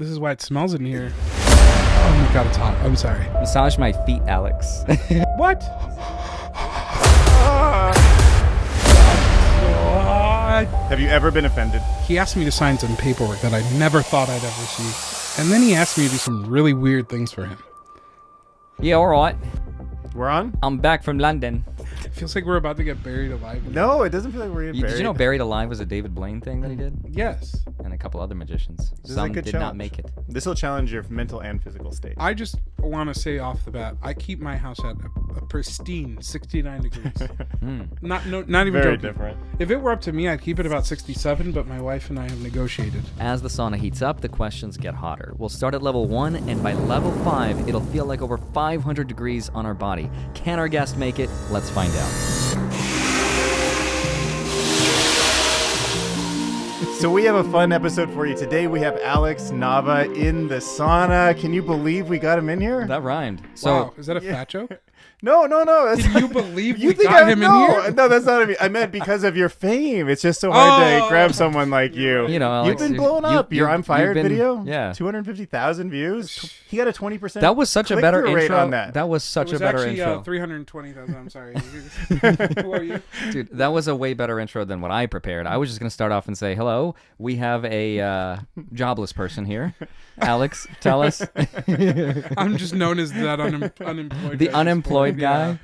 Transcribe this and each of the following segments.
This is why it smells in here. Oh my god, it's hot. I'm sorry. Massage my feet, Alex. What? Have you ever been offended? He asked me to sign some paperwork that I never thought I'd ever see. And then he asked me to do some really weird things for him. Yeah, all right. We're on? I'm back from London. It feels like we're about to get buried alive. No, it doesn't feel like we're getting buried. Did you know Buried Alive was a David Blaine thing that he did? Yes. And a couple other magicians. This is a Some good did not challenge. make it. This will challenge your mental and physical state. I just want to say off the bat, I keep my house at a pristine 69 degrees. Not even Very joking. different. If it were up to me, I'd keep it about 67, but my wife and I have negotiated. As the sauna heats up, the questions get hotter. We'll start at level 1, and by level 5, it'll feel like over 500 degrees on our body. Can our guest make it? Let's find out. So we have a fun episode for you. Today we have Alex Nava in the sauna. Can you believe we got him in here? That rhymed. So, Wow, is that a fat joke? No. That's Can you believe you we think got him in here? No, that's not what I mean. I meant because of your fame. It's just so hard to grab someone like you. you know, Alex, You've been blowing up. Your I'm Fired you've been- video? Yeah. 250,000 views. He got a 20%. That was such a better click-through rate intro. on that. That was such It was a better actually intro. 320,000. I'm sorry. Who are you? Dude, that was a way better intro than what I prepared. I was just going to start off and say, hello, we have a jobless person here. Alex, tell us. I'm just known as that unemployed The guy. unemployed guy. Yeah.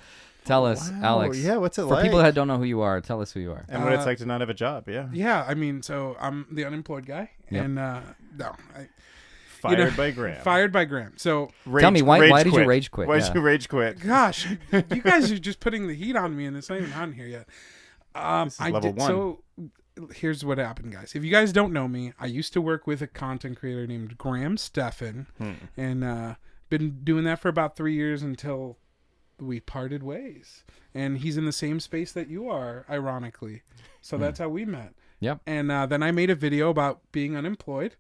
Tell us, Wow, Alex. yeah, what's it For like? people that don't know who you are, tell us who you are. And what it's like to not have a job, yeah. Yeah, I mean, so I'm the unemployed guy. Yep. And, Fired by Graham. Fired by Graham. So, Tell me, why did you rage quit? Why Yeah. did you rage quit? gosh, you guys are just putting the heat on me, and it's not even on here yet. This is level 1. So, here's what happened, guys. If you guys don't know me, I used to work with a content creator named Graham Stephan, and been doing that for about 3 years until we parted ways. And he's in the same space that you are, ironically. So that's how we met. Yep. And then I made a video about being unemployed,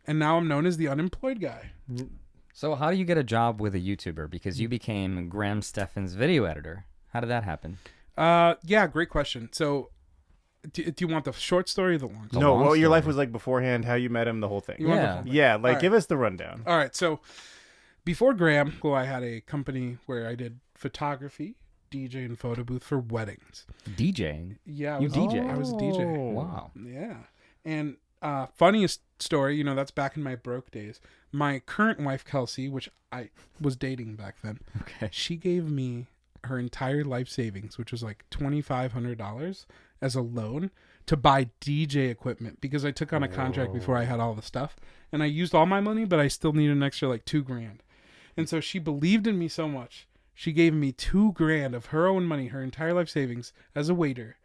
and now I'm known as the unemployed guy. So how do you get a job with a YouTuber? Because you became Graham Stephan's video editor. How did that happen? Yeah, great question. So do you want the short story or the long story? No, long what your story. life was like beforehand, how you met him, the whole thing. You want the Yeah. whole thing? Yeah, like All right. give us the rundown. All right, so before Graham, I had a company where I did photography, DJ, and photo booth for weddings. DJing? Yeah, You DJ? I was a DJ. Wow. Yeah, and funniest story, that's back in my broke days. My current wife, Kelsey, which I was dating back then, Okay. she gave me her entire life savings, which was like $2,500 as a loan to buy DJ equipment because I took on a contract before I had all the stuff, and I used all my money, but I still needed an extra like $2,000. And so she believed in me so much. She gave me $2,000 of her own money, her entire life savings as a waiter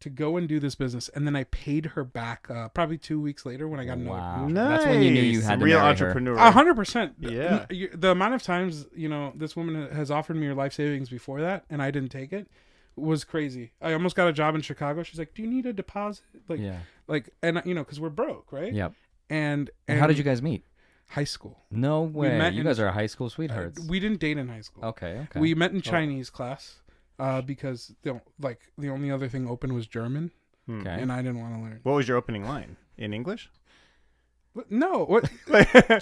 to go and do this business. And then I paid her back probably 2 weeks later when I got another Wow. promotion. Nice. That's when you knew you had to Real marry her. entrepreneur. 100%. Yeah. The amount of times, this woman has offered me her life savings before that and I didn't take it was crazy. I almost got a job in Chicago. She's like, "Do you need a deposit?" Yeah. And because we're broke, right? Yep. And How did you guys meet? high school. No way. met You in- guys are high school sweethearts. We didn't date in high school. Okay. We met in Chinese class because the only other thing open was German, Okay. and I didn't want to learn. What was your opening line? In English? No, what?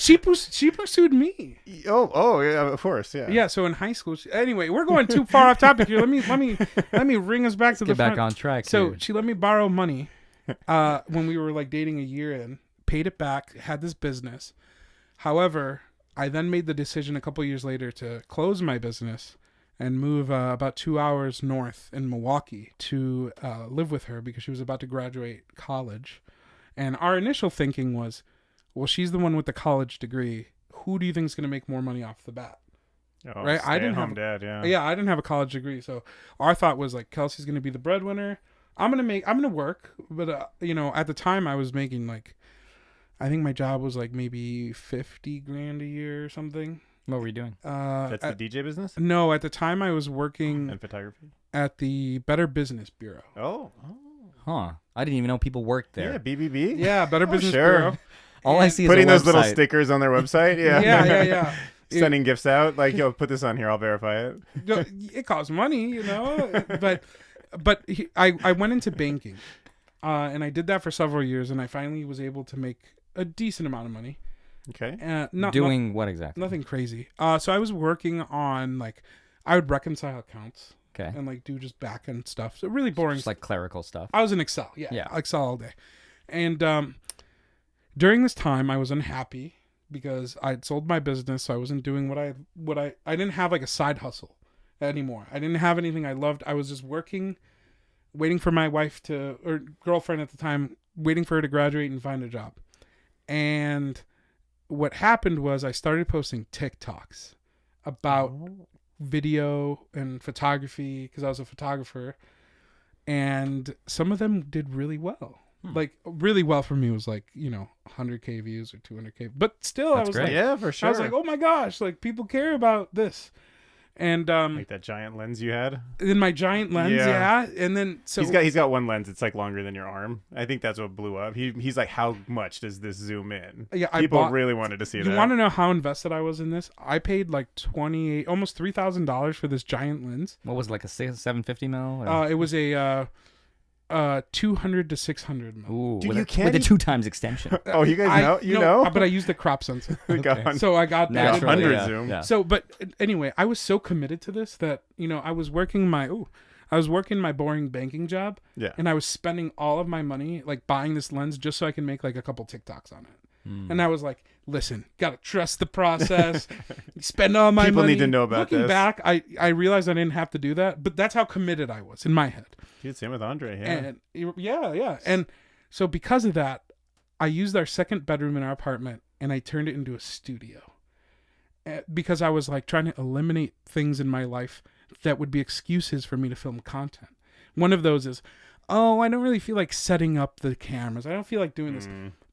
she pursued me. Oh, yeah, of course, yeah. Yeah. So in high school, anyway, we're going too far off topic here. Let me ring us back to the Get back front. on track. So here. she let me borrow money when we were like dating a year in, paid it back, had this business. However, I then made the decision a couple years later to close my business and move about 2 hours north in Milwaukee to live with her because she was about to graduate college. And our initial thinking was, well, she's the one with the college degree. Who do you think is going to make more money off the bat? Oh, Right, I didn't stay-at-home have- dad, yeah. Yeah, I didn't have a college degree, so our thought was like Kelsey's gonna be the breadwinner. I'm gonna work, but at the time I was making I think my job was like maybe $50,000 a year or something. What were you doing? That's the DJ business No, at the time I was working and photography. at the Better Business Bureau. Oh, Huh. I didn't even know people worked there. yeah, BBB. Yeah, Better Business sure. Bureau. All I And- see is Putting a those little website. stickers on their website. Yeah, Yeah. Sending gifts out, like, yo, put this on here, I'll verify it. It costs money, but I went into banking, and I did that for several years, and I finally was able to make a decent amount of money. Okay. Doing what exactly? Nothing crazy. So I was working on like, I would reconcile accounts. Okay. And like do just back end stuff. So really boring. Just like clerical stuff. I was in Excel. Yeah. Excel all day. And during this time, I was unhappy because I'd sold my business. So I wasn't doing what I didn't have like a side hustle anymore. I didn't have anything I loved. I was just working, waiting for my wife or girlfriend at the time, waiting for her to graduate and find a job. And what happened was I started posting TikToks about video and photography because I was a photographer, and some of them did really well. Like really well for me was like 100K views or 200K, but still That's I was great. like, Yeah, for sure. I was like, oh my gosh, like people care about this. And like that giant lens you had. in my giant lens, yeah. And then so he's got one lens. It's like longer than your arm. I think that's what blew up. He's like, how much does this zoom in? Yeah, people really wanted to see that. You want to know how invested I was in this? I paid like almost $3,000 for this giant lens. What was it, like a 750 mil? Or? It was a 200 to 600 mil. Ooh, Dude, with a 2 times extension. Oh, you guys know? You know? But I used the crop sensor. Okay. So I got that. Naturally, 100 zoom. Yeah. So, but anyway, I was so committed to this that, I was working my boring banking job. Yeah. And I was spending all of my money, like buying this lens just so I can make like a couple TikToks on it. And I was like, listen, got to trust the process, spend all my money. People need to know about Looking this. back, I realized I didn't have to do that, but that's how committed I was in my head. Dude, same with Andrei. Yeah. And yeah. And so because of that, I used our second bedroom in our apartment and I turned it into a studio. Because I was like trying to eliminate things in my life that would be excuses for me to film content. One of those is, I don't really feel like setting up the cameras. I don't feel like doing this.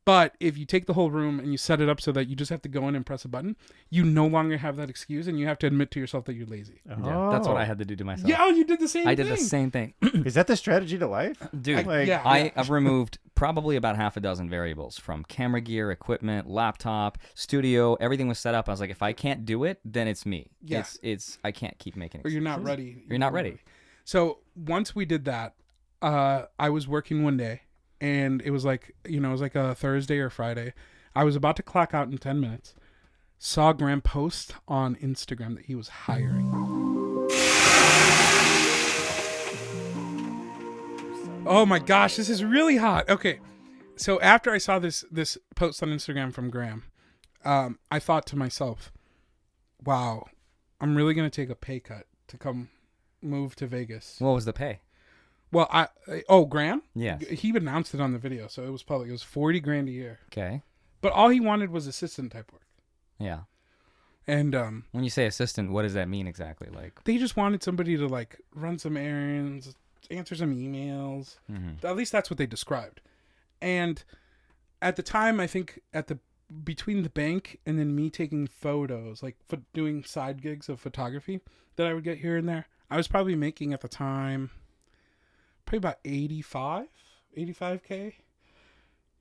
But if you take the whole room and you set it up so that you just have to go in and press a button, you no longer have that excuse and you have to admit to yourself that you're lazy. Yeah, that's what I had to do to myself. Yeah, you did the same thing. I did the same thing. Is that the strategy to life? Dude, I've removed probably about half a dozen variables from camera gear, equipment, laptop, studio. Everything was set up. I was like, if I can't do it, then it's me. Yeah. It's I can't keep making Or excuses. you're not ready. You're not ready. So once we did that, I was working one day. And it was like, it was like a Thursday or Friday. I was about to clock out in 10 minutes. Saw Graham post on Instagram that he was hiring. Oh my gosh, this is really hot. Okay. So after I saw this post on Instagram from Graham, I thought to myself, wow, I'm really going to take a pay cut to come move to Vegas. What was the pay? Well, Graham? Yes. He announced it on the video, so it was public. It was $40,000 a year. Okay. But all he wanted was assistant type work. Yeah. And when you say assistant, what does that mean exactly? Like they just wanted somebody to like run some errands, answer some emails. At least that's what they described. And at the time, I think between the bank and then me taking photos, like doing side gigs of photography that I would get here and there, I was probably making at the time probably about 85K.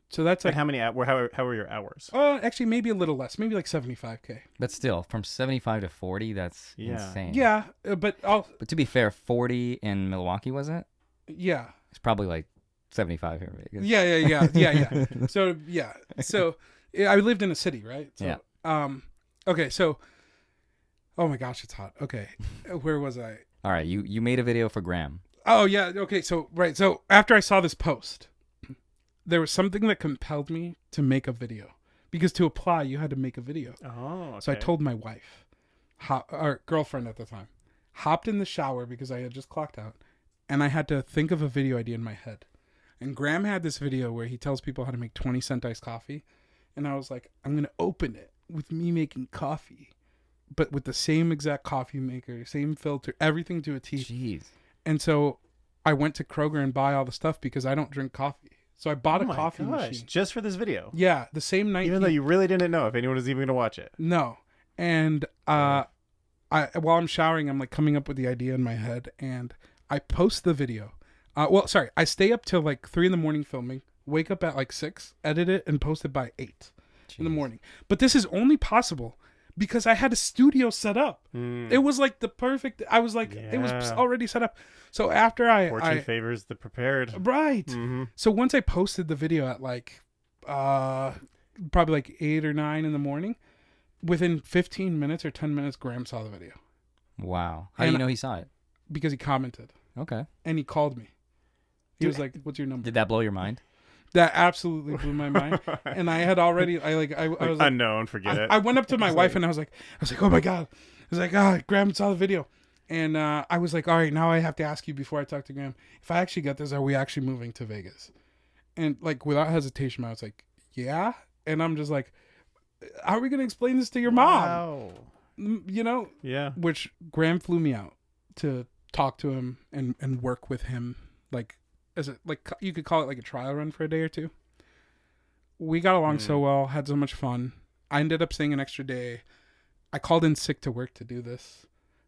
So that's like and how many how were your hours? Actually maybe a little less, maybe like 75K. But still, from 75 to 40, that's insane. Yeah, but to be fair, 40 in Milwaukee, was it? Yeah. It's probably like 75 here in Vegas. Yeah. So I lived in a city, right? So, yeah. Okay, so oh my gosh, it's hot. Okay. Where was I? All right, you made a video for Graham. Oh yeah, okay, so after I saw this post, there was something that compelled me to make a video. Because to apply, you had to make a video. Oh, okay. So I told my wife, or girlfriend at the time, hopped in the shower because I had just clocked out, and I had to think of a video idea in my head. And Graham had this video where he tells people how to make 20-cent iced coffee, and I was like, I'm going to open it with me making coffee, but with the same exact coffee maker, same filter, everything to a T. Jeez. And so I went to Kroger and buy all the stuff because I don't drink coffee. So I bought a coffee machine. Just for this video? Yeah, the same night. Even though you really didn't know if anyone was even going to watch it? No. And while I'm showering, I'm like coming up with the idea in my head, and I post the video. I stay up till like 3 a.m. filming, wake up at like 6, edit it, and post it by 8 in the morning. But this is only possible because I had a studio set up. It was like the perfect. I was like, it was already set up. So after Fortune favors the prepared. Right. Mm-hmm. So once I posted the video at like probably like 8 or 9 in the morning. Within 15 minutes or 10 minutes, Graham saw the video. Wow. How do you know he saw it? Because he commented. Okay. And he called me. He was like, "What's your number?" Did that blow your mind? That absolutely blew my mind. And I had already, I was like, unknown, forget it. I went up to my wife and I was like, "Oh my God." I was like, Graham saw the video. And I was like, all right, now I have to ask you before I talk to Graham, if I actually get this, are we actually moving to Vegas? And like, without hesitation, I was like, yeah. And I'm just like, how are we going to explain this to your mom? Wow. You know? Yeah. Which Graham flew me out to talk to him and work with him. Like, you could call it like a trial run for a day or two. We got along so well, had so much fun. I ended up staying an extra day. I called in sick to work to do this.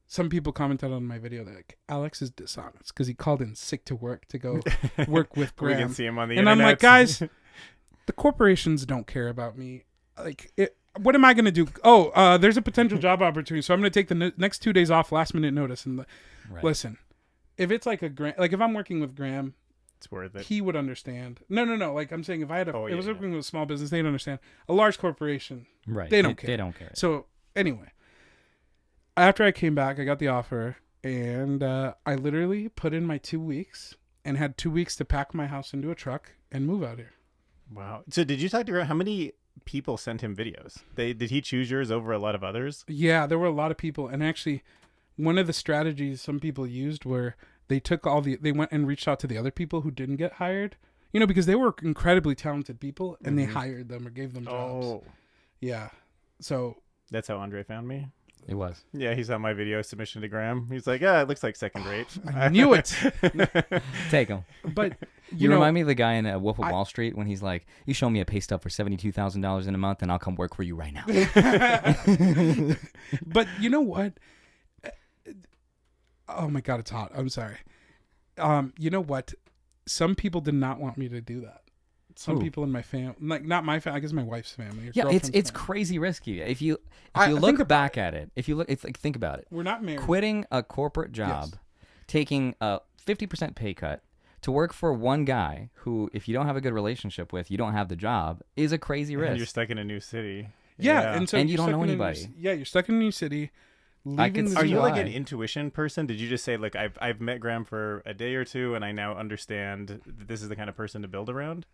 Some people commented on my video, they're like, Alex is dishonest because he called in sick to work to go work with Graham. We can see him on the internet. internet. I'm like, guys, the corporations don't care about me. Like, what am I going to do? Oh, there's a potential job opportunity, so I'm going to take the next 2 days off, last minute notice. And listen, if it's like if I'm working with Graham, it's worth it. He would understand. No. Like I'm saying, if I was working with a small business, they'd understand. A large corporation, right? They don't care. They don't care. So anyway. After I came back, I got the offer, and I literally put in my 2 weeks and had 2 weeks to pack my house into a truck and move out here. Wow. So did you talk to Graham? How many people sent him videos? Did he choose yours over a lot of others? Yeah, there were a lot of people. And actually, one of the strategies some people used were they went and reached out to the other people who didn't get hired, because they were incredibly talented people, and they hired them or gave them jobs. Oh. Yeah. So. That's how Andrei found me? It was. Yeah, he saw my video submission to Graham. He's like, it looks like second rate. I knew it. Take him. But you remind me of the guy in Wolf of Wall Street when he's like, you show me a pay stub for $72,000 in a month and I'll come work for you right now. But you know what? Oh my God, it's hot. I'm sorry. You know what? Some people did not want me to do that. Some people in my family, like not my family, I guess my wife's family. Yeah, it's crazy risky. If you look back at it, think about it. We're not married. Quitting a corporate job, taking a 50% pay cut to work for one guy who, if you don't have a good relationship with, you don't have the job, is a crazy risk. And you're stuck in a new city. Yeah. And you don't know anybody. You're stuck in a new city. Are you like an intuition person? Did you just say, like, I've met Graham for a day or two and I now understand that this is the kind of person to build around?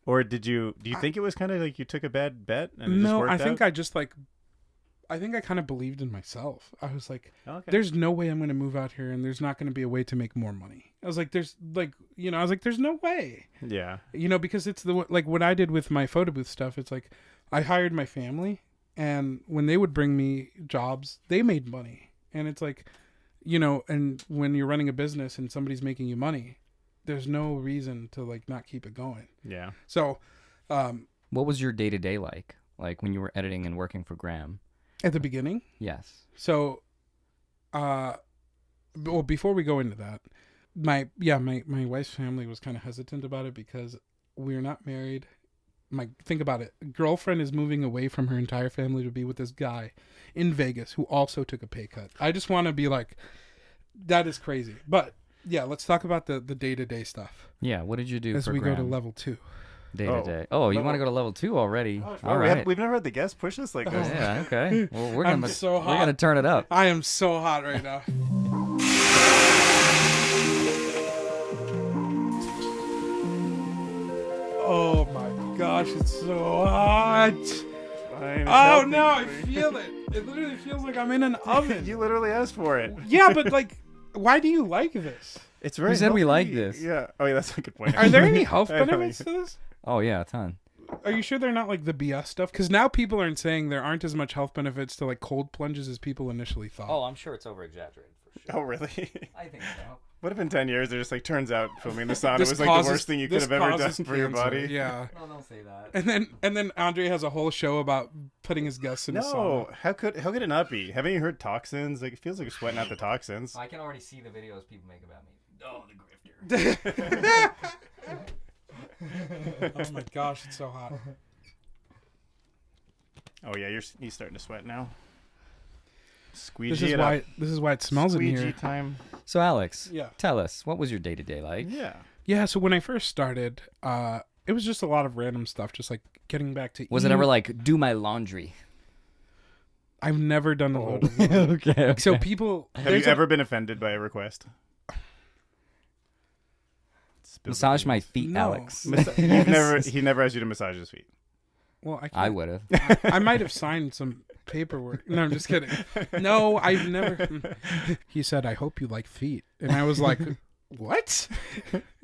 Or do you think it was kind of like you took a bad bet and it just worked out? I think I kind of believed in myself. I was like, there's no way I'm going to move out here and there's not going to be a way to make more money. I was like, there's no way. Yeah. Because it's like what I did with my photo booth stuff. It's like I hired my family, and when they would bring me jobs, they made money. And it's like, and when you're running a business and somebody's making you money, there's no reason to like not keep it going. Yeah. So, what was your day-to-day like when you were editing and working for Graham? At the beginning? Yes. So, before we go into that, my wife's family was kind of hesitant about it because we're not married. Think about it. Girlfriend is moving away from her entire family to be with this guy in Vegas who also took a pay cut. I just want to be like, that is crazy. But yeah, let's talk about the day-to-day stuff. Yeah, what did you do as for we Graham? go to level 2? Day-to-day. Oh, you want to go to level 2 already? All right. We've never had the guest push us like this. Yeah, okay. Well, we're I'm so hot. We're going to turn it up. I am so hot right now. Oh my gosh, it's so hot. Oh no, I feel it. It literally feels like I'm in an oven. You literally asked for it. Yeah, but like, why do you like this? It's very We said we like this. Yeah. Oh, yeah, that's a good point. Are there any health benefits to this? Oh, yeah, a ton. Are you sure they're not like the BS stuff? Because now people aren't saying there aren't as much health benefits to like cold plunges as people initially thought. Oh, I'm sure it's over-exaggerated for sure. Oh, really? I think so. What if in 10 years they're just like, turns out filming the sauna was like the worst thing you could have ever done for your body? Yeah. No, don't say that. And then Andrei has a whole show about putting his guests in a sauna. No, how could it not be? Haven't you heard toxins? Like, it feels like you're sweating out the toxins. I can already see the videos people make about me. Oh, the grifter. Oh my gosh, it's so hot. Oh yeah, he's starting to sweat now. Squeegee this is why it smells in here. Squeegee time. So Alex, yeah, tell us, what was your day-to-day like? Yeah. So when I first started, it was just a lot of random stuff, just like getting back to Was it ever like, do my laundry? I've never done a load of laundry. Okay. So people... Have you ever been offended by a request? Massage my feet, No. Alex. He never asked you to massage his feet. Well, I would have. I might have signed some paperwork. No, I'm just kidding. No, I've never. He said, "I hope you like feet," and I was like, "What?"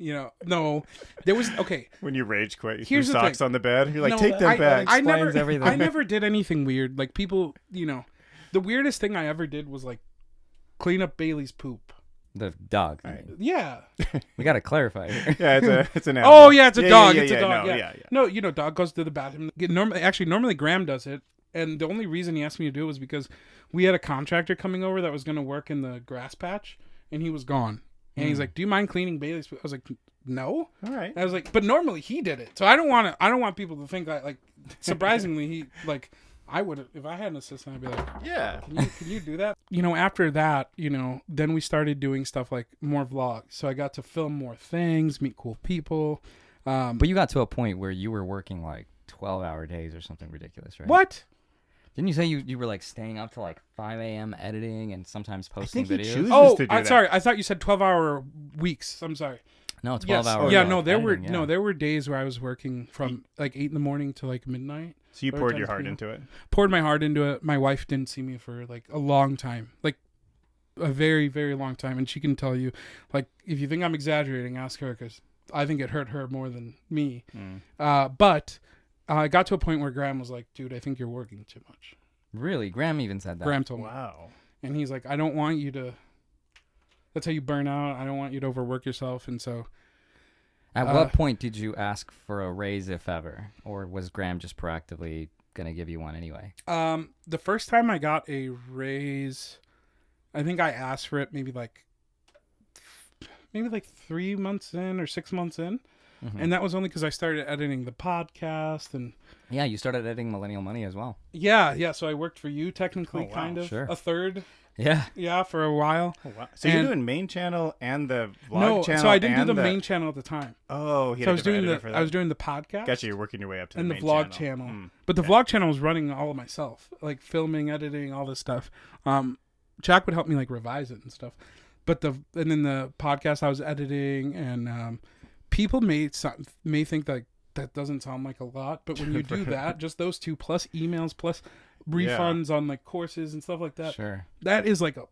No. There was okay. When you rage quit, you Here's threw the socks thing. on the bed. You're like, No, take them back. I never, Explains everything. I never did anything weird. Like people, the weirdest thing I ever did was like clean up Bailey's poop. The dog. Yeah. We got to clarify here. Yeah, it's an animal. Oh yeah, it's a dog. It's a yeah, dog. no, Yeah. No, dog goes to the bathroom. Normally Graham does it, and the only reason he asked me to do it was because we had a contractor coming over that was going to work in the grass patch, and he was gone. And he's like, "Do you mind cleaning Bailey's poop?" I was like, "No." All right. And I was like, "But normally he did it, so I don't want people to think that like." Surprisingly, he like. I would if I had an assistant. I'd be like, Yeah. Can you do that? After that, then we started doing stuff like more vlogs. So I got to film more things, meet cool people. But you got to a point where you were working like 12-hour days or something ridiculous, right? What? Didn't you say you were like staying up till like 5 a.m. editing and sometimes posting think he videos? chooses- Oh, to do I'm that. sorry. I thought you said 12-hour weeks. I'm sorry. No, 12 Yes. hours. Yeah, of no, there were editing, yeah. there were days where I was working from like 8 a.m. to like midnight. So you Or poured 10 your heart p.m. into it. Poured my heart into it. My wife didn't see me for like a long time, like a very, very long time, and she can tell you, like, if you think I'm exaggerating, ask her because I think it hurt her more than me. But I got to a point where Graham was like, "Dude, I think you're working too much." Really? Graham even said that. Graham told me, Wow. and he's like, "I don't want you to. That's how you burn out. I don't want you to overwork yourself." And so, At what point did you ask for a raise, if ever? Or was Graham just proactively going to give you one anyway? the first time I got a raise, I think I asked for it maybe like 3 months in or 6 months in. And that was only because I started editing the podcast and Yeah, you started editing Millennial Money as well. yeah. So I worked for you technically, wow. kind of Sure. a third, Yeah. for a while. Oh, wow. So you're doing main channel and the vlog No, channel. so I didn't do and the main channel at the time. Oh, he So had a different editor for that. I was doing the podcast. Gotcha. You're working your way up to And the the main vlog channel. channel. But the vlog channel was running all of myself, like filming, editing, all this stuff. Jack would help me like revise it and stuff. But and then the podcast I was editing, and people may think that doesn't sound like a lot, but when you do that, just those two plus emails plus refunds on like courses and stuff like that, Sure. that is like a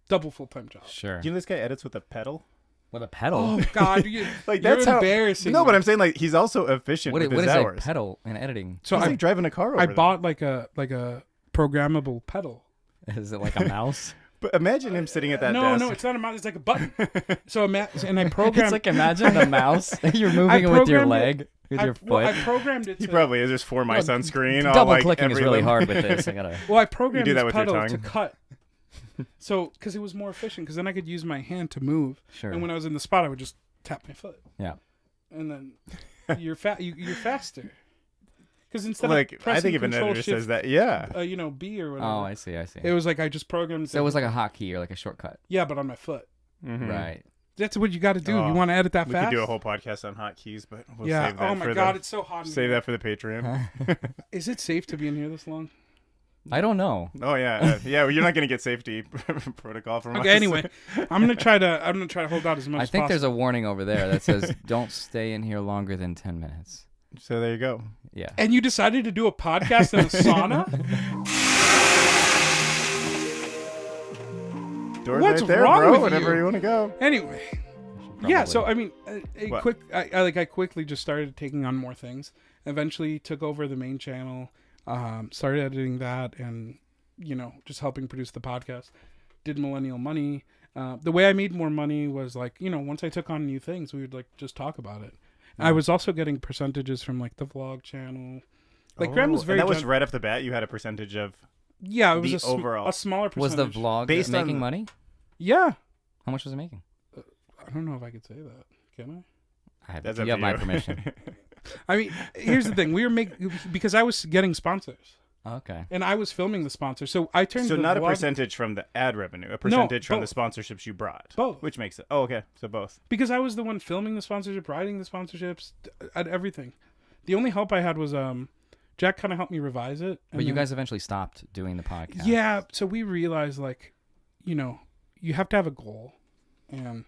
double full-time job. Sure. You know this guy edits with a pedal? With a pedal? Oh God, Like you're that's how embarrassing. No, me. but I'm saying like he's also efficient What with is his a hours. pedal in editing? So He's I like driving a car over I there. bought like a programmable pedal. Is it like a mouse? But imagine him sitting at that No, desk. it's not a mouse. It's like a button. So and I programmed. It's like imagine the mouse. You're moving it with your programmed it. leg, with your foot. I programmed it. He to, probably is just for my sunscreen. all, Double like, clicking is every really little- hard with this. I gotta. Well, I programmed You do that this with your pedal to tongue. cut. So, because it was more efficient, because then I could use my hand to move. Sure. And when I was in the spot, I would just tap my foot, Yeah. and then you're faster. Because instead Like of I pressing think if an Control editor Shift, says that, yeah. B or whatever. Oh, I see. It was like I just programmed. So it was like a hotkey or like a shortcut. yeah, but on my foot. Mhm. Right. That's what you got to do. Oh, you want to edit that We fast? could do a whole podcast on hotkeys, but we'll yeah. save that Oh my for God, the it's so hot. in save here. that for the Patreon. Is it safe to be in here this long? I don't know. Oh yeah, yeah. Well, you're not gonna get safety protocol from us. Okay. Anyway, I'm gonna try to hold out as much. I as think there's possible. a warning over there that says don't stay in here longer than 10 minutes. So there you go. Yeah. And you decided to do a podcast in a sauna? Doors What's right there, wrong bro. with Whenever you? you want to go. Anyway, yeah. So I mean, What? I quickly just started taking on more things. Eventually, took over the main channel. Started editing that, and just helping produce the podcast. Did Millennial Money. The way I made more money was like once I took on new things, we would like just talk about it. I was also getting percentages from like the vlog channel. Like Graham was very. And that was right off the bat. You had a percentage of. Yeah, it was the overall. a smaller was percentage. the vlog Based on making the- money? Yeah. How much was it making? I don't know if I could say that. Can I? That's You up have to my you. permission. I mean, here's the thing. We were because I was getting sponsors. Okay. And I was filming the sponsor. So I turned So the not a vlog- percentage from the ad revenue, a percentage from the both. sponsorships you brought. Both. Which makes it. Oh, okay. So both. because I was the one filming the sponsorship, writing the sponsorships, at everything. The only help I had was Jack kind of helped me revise it. But you guys eventually stopped doing the podcast. Yeah, so we realized, like, you have to have a goal. And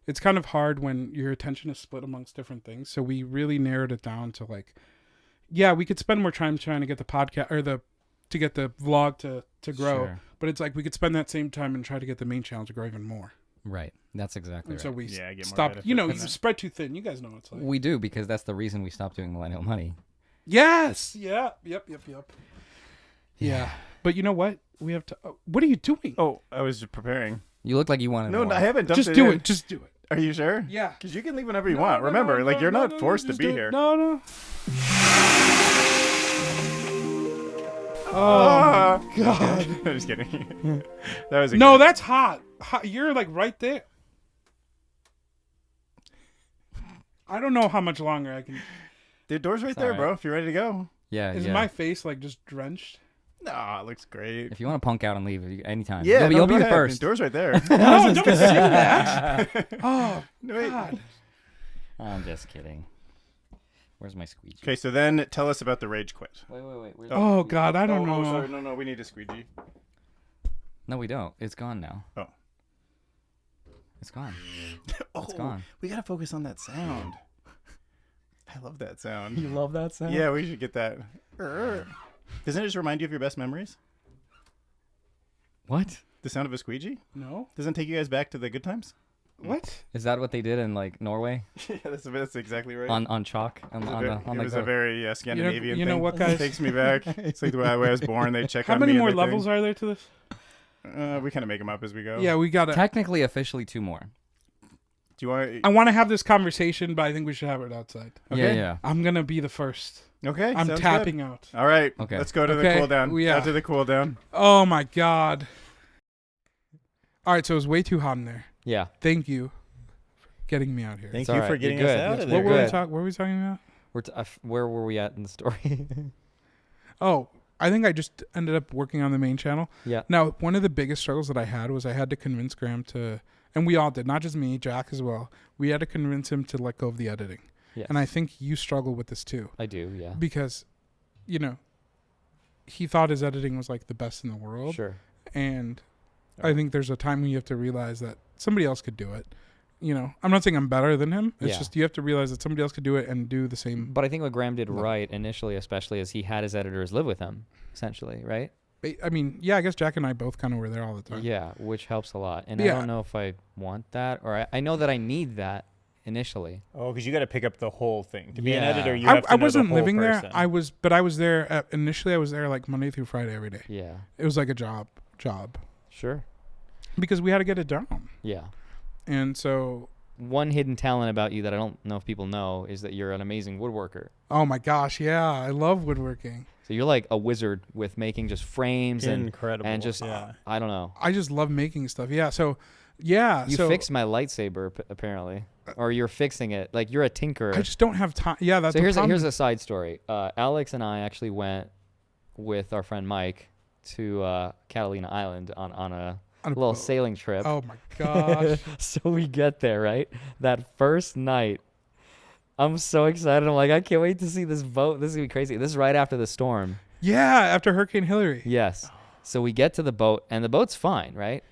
it's kind of hard when your attention is split amongst different things. So we really narrowed it down to, like, yeah, we could spend more time trying to get the podcast or to get the vlog to grow. Sure. But it's like we could spend that same time and try to get the main channel to grow even more. Right. That's exactly right. So we stopped. You spread too thin. You guys know what it's like. We do, because that's the reason we stopped doing Millennial Money. Yes. Yeah. Yep. Yeah. But you know what? We have to. What are you doing? Oh, I was just preparing. You look like you wanted more. No, I haven't dumped Just it do in. it. Just do it. Are you sure? Yeah. Because you can leave whenever you want. Remember, you're not forced to be here. No. Oh, God. I'm just kidding. That was that's hot. You're like right there. I don't know how much longer I can. The door's right there, bro. If you're ready to go. Yeah. Is my face like just drenched? Nah, it looks great. If you want to punk out and leave anytime. Yeah, you'll be the first. The door's right there. No, don't say that. Oh, God. I'm just kidding. Where's my squeegee? Okay, so then tell us about the rage quit. Wait. Oh, God, I don't know. Oh, sorry. No, we need a squeegee. No, we don't. It's gone now. Oh. It's gone. It's gone. We got to focus on that sound. I love that sound. You love that sound? Yeah, we should get that. Doesn't it just remind you of your best memories? What? The sound of a squeegee? No. Doesn't it take you guys back to the good times? What? Is that what they did in like Norway? Yeah, that's exactly right. On chalk? It was a very Scandinavian thing. You know what, guys? It takes me back. It's like the way I was born. They check on me. How many more levels are there to this? We kind of make them up as we go. Yeah, we got to. Technically, officially 2 more. Do you want? I want to have this conversation, but I think we should have it outside. Okay? Yeah. I'm going to be the first. Okay. I'm tapping out. All right. Okay. Let's go to the cool down. Yeah. Out to the cool down. Oh, my God. All right, so it was way too hot in there. Yeah. Thank you for getting me out here. Thank you for getting us out of there. What were we talking about? Where were we at in the story? Oh, I think I just ended up working on the main channel. Yeah. Now, one of the biggest struggles that I had was I had to convince Graham to, and we all did, not just me, Jack as well. We had to convince him to let go of the editing. Yes. And I think you struggle with this too. I do, yeah. Because, he thought his editing was like the best in the world. Sure. And I think there's a time when you have to realize that somebody else could do it. I'm not saying I'm better than him. It's just you have to realize that somebody else could do it and do the same. But I think what Graham did right initially, especially, is he had his editors live with him, essentially, right? I mean, yeah, I guess Jack and I both kind of were there all the time. Yeah, which helps a lot. And I don't know if I want that, or I know that I need that initially. Oh, because you got to pick up the whole thing. To be an editor, you have to know I wasn't the whole living person. there. But I was there. Initially, I was there like Monday through Friday every day. Yeah. It was like a job. Sure. Because we had to get it done. Yeah. And so... One hidden talent about you that I don't know if people know is that you're an amazing woodworker. Oh my gosh, yeah. I love woodworking. So you're like a wizard with making just frames and just, I don't know. I just love making stuff. Yeah, so... Yeah. You fixed my lightsaber, apparently. Or you're fixing it. Like, you're a tinkerer. I just don't have time. Yeah, that's so here's a side story. Alex and I actually went with our friend Mike to Catalina Island on a little sailing trip. Oh, my gosh. So we get there, right? That first night, I'm so excited. I'm like, I can't wait to see this boat. This is going to be crazy. This is right after the storm. Yeah, after Hurricane Hillary. Yes. So we get to the boat, and the boat's fine, right?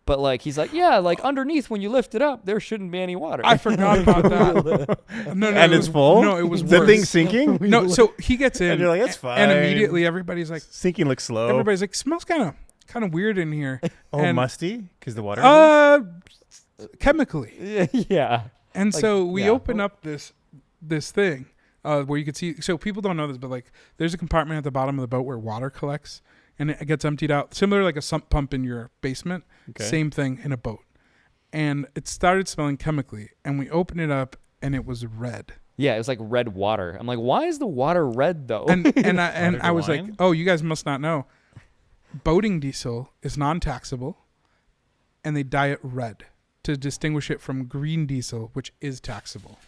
But, like, he's like, yeah, like, underneath, when you lift it up, there shouldn't be any water. I forgot about that. No, and it's full? No, it was worse. The thing sinking? No, so he gets in. And you're like, that's fine. And immediately everybody's like... Sinking looks slow. Everybody's like, smells kind of weird in here. Musty? Because the water? Chemically. Yeah. And like, so we open up this thing where you could see... So people don't know this, but, like, there's a compartment at the bottom of the boat where water collects. And it gets emptied out, similar like a sump pump in your basement. Okay. Same thing in a boat. And it started smelling chemically. And we opened it up, and it was red. Yeah, it was like red water. I'm like, why is the water red, though? And I was like, oh, you guys must not know. Boating diesel is non-taxable, and they dye it red to distinguish it from green diesel, which is taxable.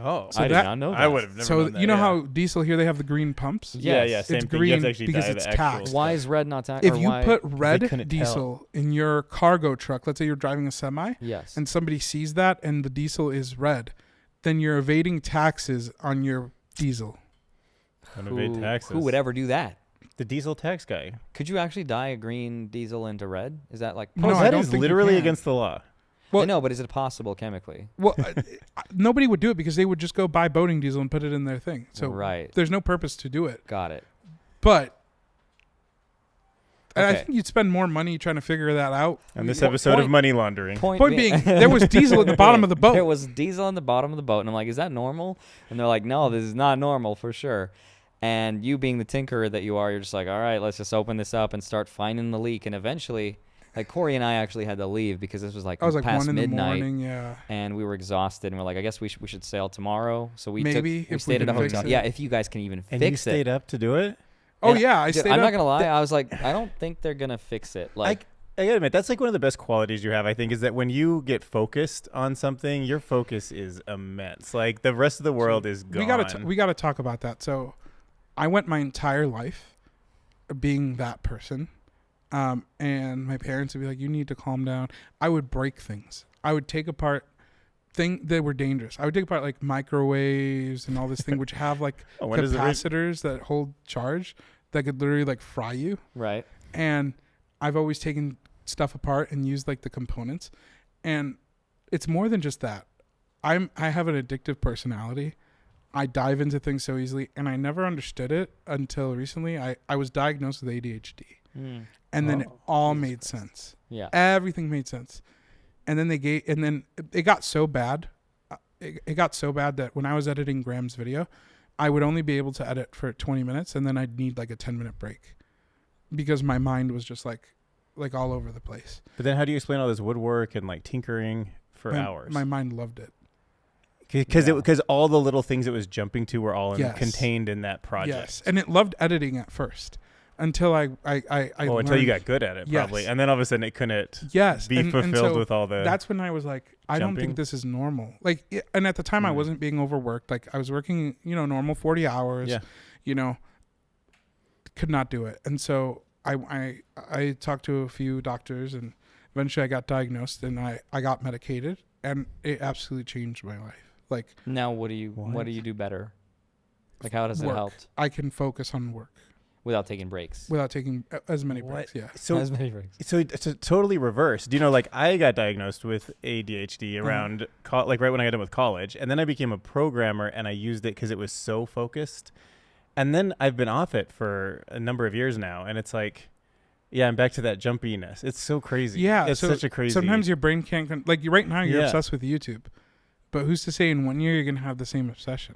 Oh, so I did not know that. I would have never known that. You know how diesel here, they have the green pumps? Yeah, same it's thing. green you have to actually because dye it's the taxed. Why is red not taxed? If you put red diesel in your cargo truck, let's say you're driving a semi, yes, and somebody sees that and the diesel is red, then you're evading taxes on your Diesel. Unevade taxes. Who would ever do that? The diesel tax guy. Could you actually dye a green diesel into red? Is that like No, I that don't is think you literally can. against the law. Well- I know, but is it possible chemically? Well, nobody would do it because they would just go buy boating diesel and put it in their thing. So Right. there's no purpose to do it. Got it. But I Okay. think you'd spend more money trying to figure that out. On this episode of money laundering. Point being, there was diesel at the bottom of the boat. There was diesel on the bottom of the boat, and I'm like, is that normal? And they're like, no, this is not normal for sure. And you being the tinkerer that you are, you're just like, all right, let's just open this up and start finding the leak. And eventually, like Corey and I actually had to leave because this was like I was like past 1 in midnight, the morning, yeah. and we were exhausted. And we're like, I guess we should sail tomorrow. So we Maybe we if stayed we at a can fix hotel. it. Yeah, if you guys can even And you fix stayed it. up to do it? Oh And yeah, I dude, stayed I'm up. not gonna lie. I was like, I don't think they're gonna fix it. Like, I gotta admit, that's like one of the best qualities you have, I think, is that when you get focused on something, your focus is immense. Like the rest of the world is gone. We gotta talk about that. So I went my entire life being that person. And my parents would be like, you need to calm down. I would break things. I would take apart things that were dangerous. I would take apart like microwaves and all this thing, which have like when does it reach- capacitors that hold charge that could literally like fry you. right? And I've always taken stuff apart and used like the components. And it's more than just that. I have an addictive personality. I dive into things so easily, and I never understood it until recently. I was diagnosed with ADHD. And then it all made sense. Yeah. Everything made sense. And then it got so bad. It got so bad that when I was editing Graham's video, I would only be able to edit for 20 minutes, and then I'd need like a 10-minute break because my mind was just like all over the place. But then how do you explain all this woodwork and like tinkering for hours? My mind loved it. Because all the little things it was jumping to were all Yes. contained in that project. Yes, and it loved editing at first until I until you got good at it, probably. Yes. And then all of a sudden it couldn't be and fulfilled so with all the that's when I was like, I don't jumping. think this is normal. Like, and at the time I wasn't being overworked. Like I was working, normal 40 hours, could not do it. And so I talked to a few doctors, and eventually I got diagnosed, and I got medicated, and it absolutely changed my life. Like Now, what do you do better? Like, how does it work. help I can focus on work without taking breaks? without taking as many breaks. Yeah. So As many breaks. So it's totally reversed. Like I got diagnosed with ADHD around like right when I got done with college, and then I became a programmer, and I used it because it was so focused. And then I've been off it for a number of years now, and it's like, yeah, I'm back to that jumpiness. It's so crazy. Yeah, it's such a crazy. Sometimes your brain can't like right now you're Yeah. obsessed with YouTube, but who's to say in 1 year you're gonna have the same obsession?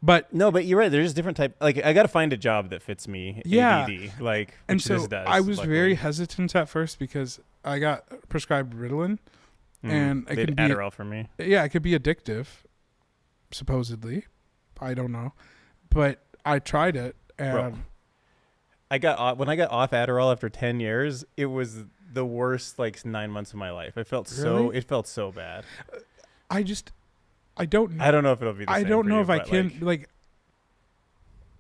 But No, but you're right. There's different type. Like I got to find a job that fits me. Yeah. ADD, like and which so this does, I was luckily. very hesitant at first because I got prescribed Ritalin, and it They had could be Adderall for me. it could be addictive, supposedly. I don't know, but I tried it, and When I got off Adderall after 10 years, it was the worst 9 months of my life. It felt Really? so bad. I don't I don't know if it'll be the I same don't for know you, if I but, can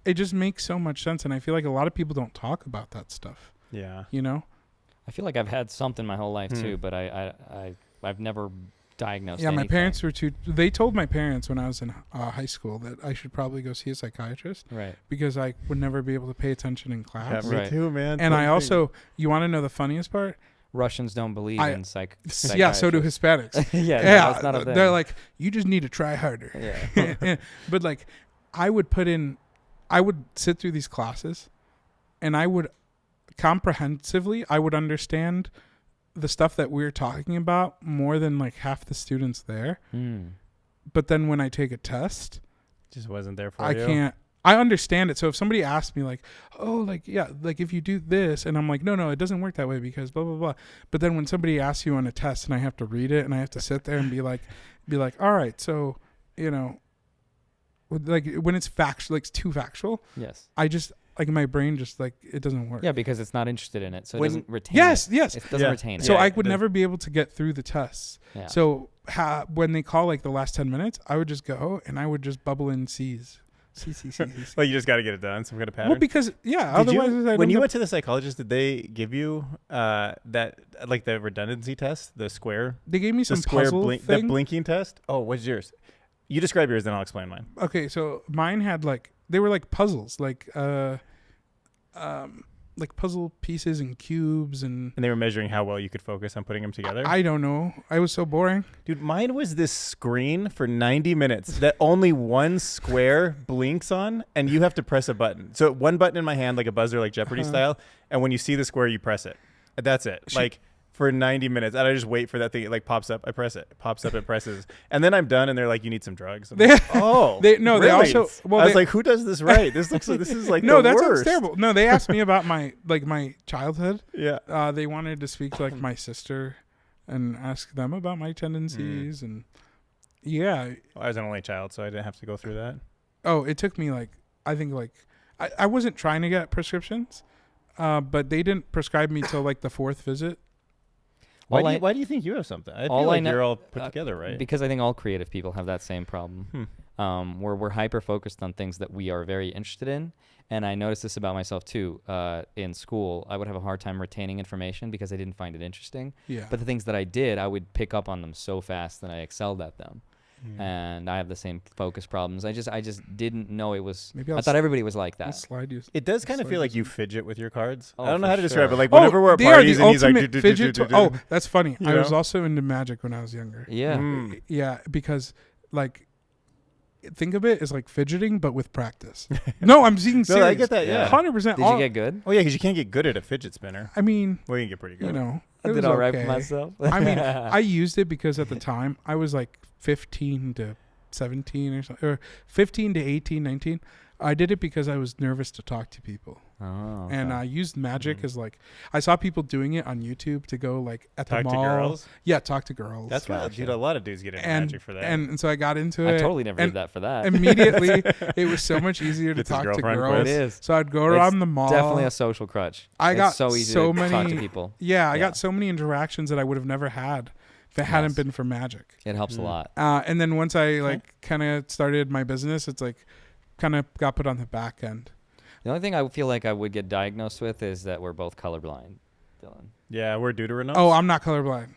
it just makes so much sense, and I feel like a lot of people don't talk about that stuff. yeah. I feel like I've had something my whole life too, but I've never diagnosed. Yeah, my anything. parents were they told my parents when I was in high school that I should probably go see a psychiatrist Right. because I would never be able to pay attention in Yeah, class. me Right. too, man. And I Same also, you want to know the funniest part? Russians don't believe in Yeah, so do Hispanics. yeah, Yeah, that's not a thing. they're like, you just need to try harder. Yeah. But I would sit through these classes, and I would comprehensively, I would understand the stuff that we're talking about more than half the students there. But then when I take a test, just wasn't there for I you. can't. I understand it. So if somebody asks me if you do this, and I'm like, no, it doesn't work that way because blah, blah, blah. But then when somebody asks you on a test and I have to read it and I have to sit there and be like, all right, so, when it's factual, it's too factual, Yes. I just, my brain just it doesn't work. Yeah, because it's not interested in it, so it When- doesn't retain. Yes, it. yes. It doesn't Yeah. retain it. So Yeah, I it would does. never be able to get through the tests. Yeah. So when they call the last 10 minutes, I would just go and I would just bubble in C's. C. You just got to get it done. Some kind of pattern. Well, because otherwise when you went to the psychologist, did they give you that the redundancy test, the square, they gave me the some square puzzle the thing. blinking test? Oh, what's yours? You describe yours, then I'll explain mine. Okay, so mine had they were like puzzles, like puzzle pieces and cubes, and they were measuring how well you could focus on putting them together. I don't know. I was so boring. Dude, mine was this screen for 90 minutes that only one square blinks on, and you have to press a button. So one button in my hand, like a buzzer, like Jeopardy style, and when you see the square, you press it. That's it. For 90 minutes, and I just wait for that thing. It pops up, I press it. Pops up, it presses, and then I'm done. And they're like, "You need some drugs." I'm like, oh, they really? also. Well, I was like, "Who does this right? This looks like this is like no, the that worst." sounds terrible. No, they asked me about my childhood. Yeah. They wanted to speak to my sister, and ask them about my tendencies, and yeah. Well, I was an only child, so I didn't have to go through that. Oh, it took me I wasn't trying to get prescriptions, but they didn't prescribe me till the fourth visit. Why do you think you have something? I feel like you're all put together, right? Because I think all creative people have that same problem. We're hyper focused on things that we are very interested in. And I noticed this about myself too. In school, I would have a hard time retaining information because I didn't find it interesting. Yeah. But the things that I did, I would pick up on them so fast that I excelled at them. And I have the same focus problems. I just didn't know it was. I thought everybody was like that. I'll slide you. It does kind of feel like you fidget with your cards. Oh, I don't know for how to describe it. Like Oh, whenever we're at they are parties the and he's like, ultimate fidget. Oh, that's funny. You I was know? also into magic when I was younger. Yeah. Yeah, because think of it as fidgeting, but with practice. No, I'm being serious. No, I get that. Yeah, 100%. Did you get good? Oh yeah, because you can't get good at a fidget spinner. I mean, Well, you can get pretty good. I it did was all right okay. for myself. I mean, I used it because at the time I was 15 to 17 or something, or 15 to 18, 19. I did it because I was nervous to talk to people. Oh, okay. And I used magic as I saw people doing it on YouTube to go at the Talk mall. to girls? Yeah, talk to girls. That's what, dude. A lot of dudes get into magic for that. And so I got into I it. totally never did that for that. Immediately, it was so much easier to Gets his talk to girlfriend girls. quiz. It is. So I'd go around the mall. Definitely a social crutch. I got it's so easy so to many talk to people. Yeah, I got so many interactions that I would have never had if it hadn't been for magic. It helps a lot. And then once I kind of started my business, it's kind of got put on the back end. The only thing I feel like I would get diagnosed with is that we're both colorblind, Dylan. Yeah, we're deuteranopes. Oh, I'm not colorblind.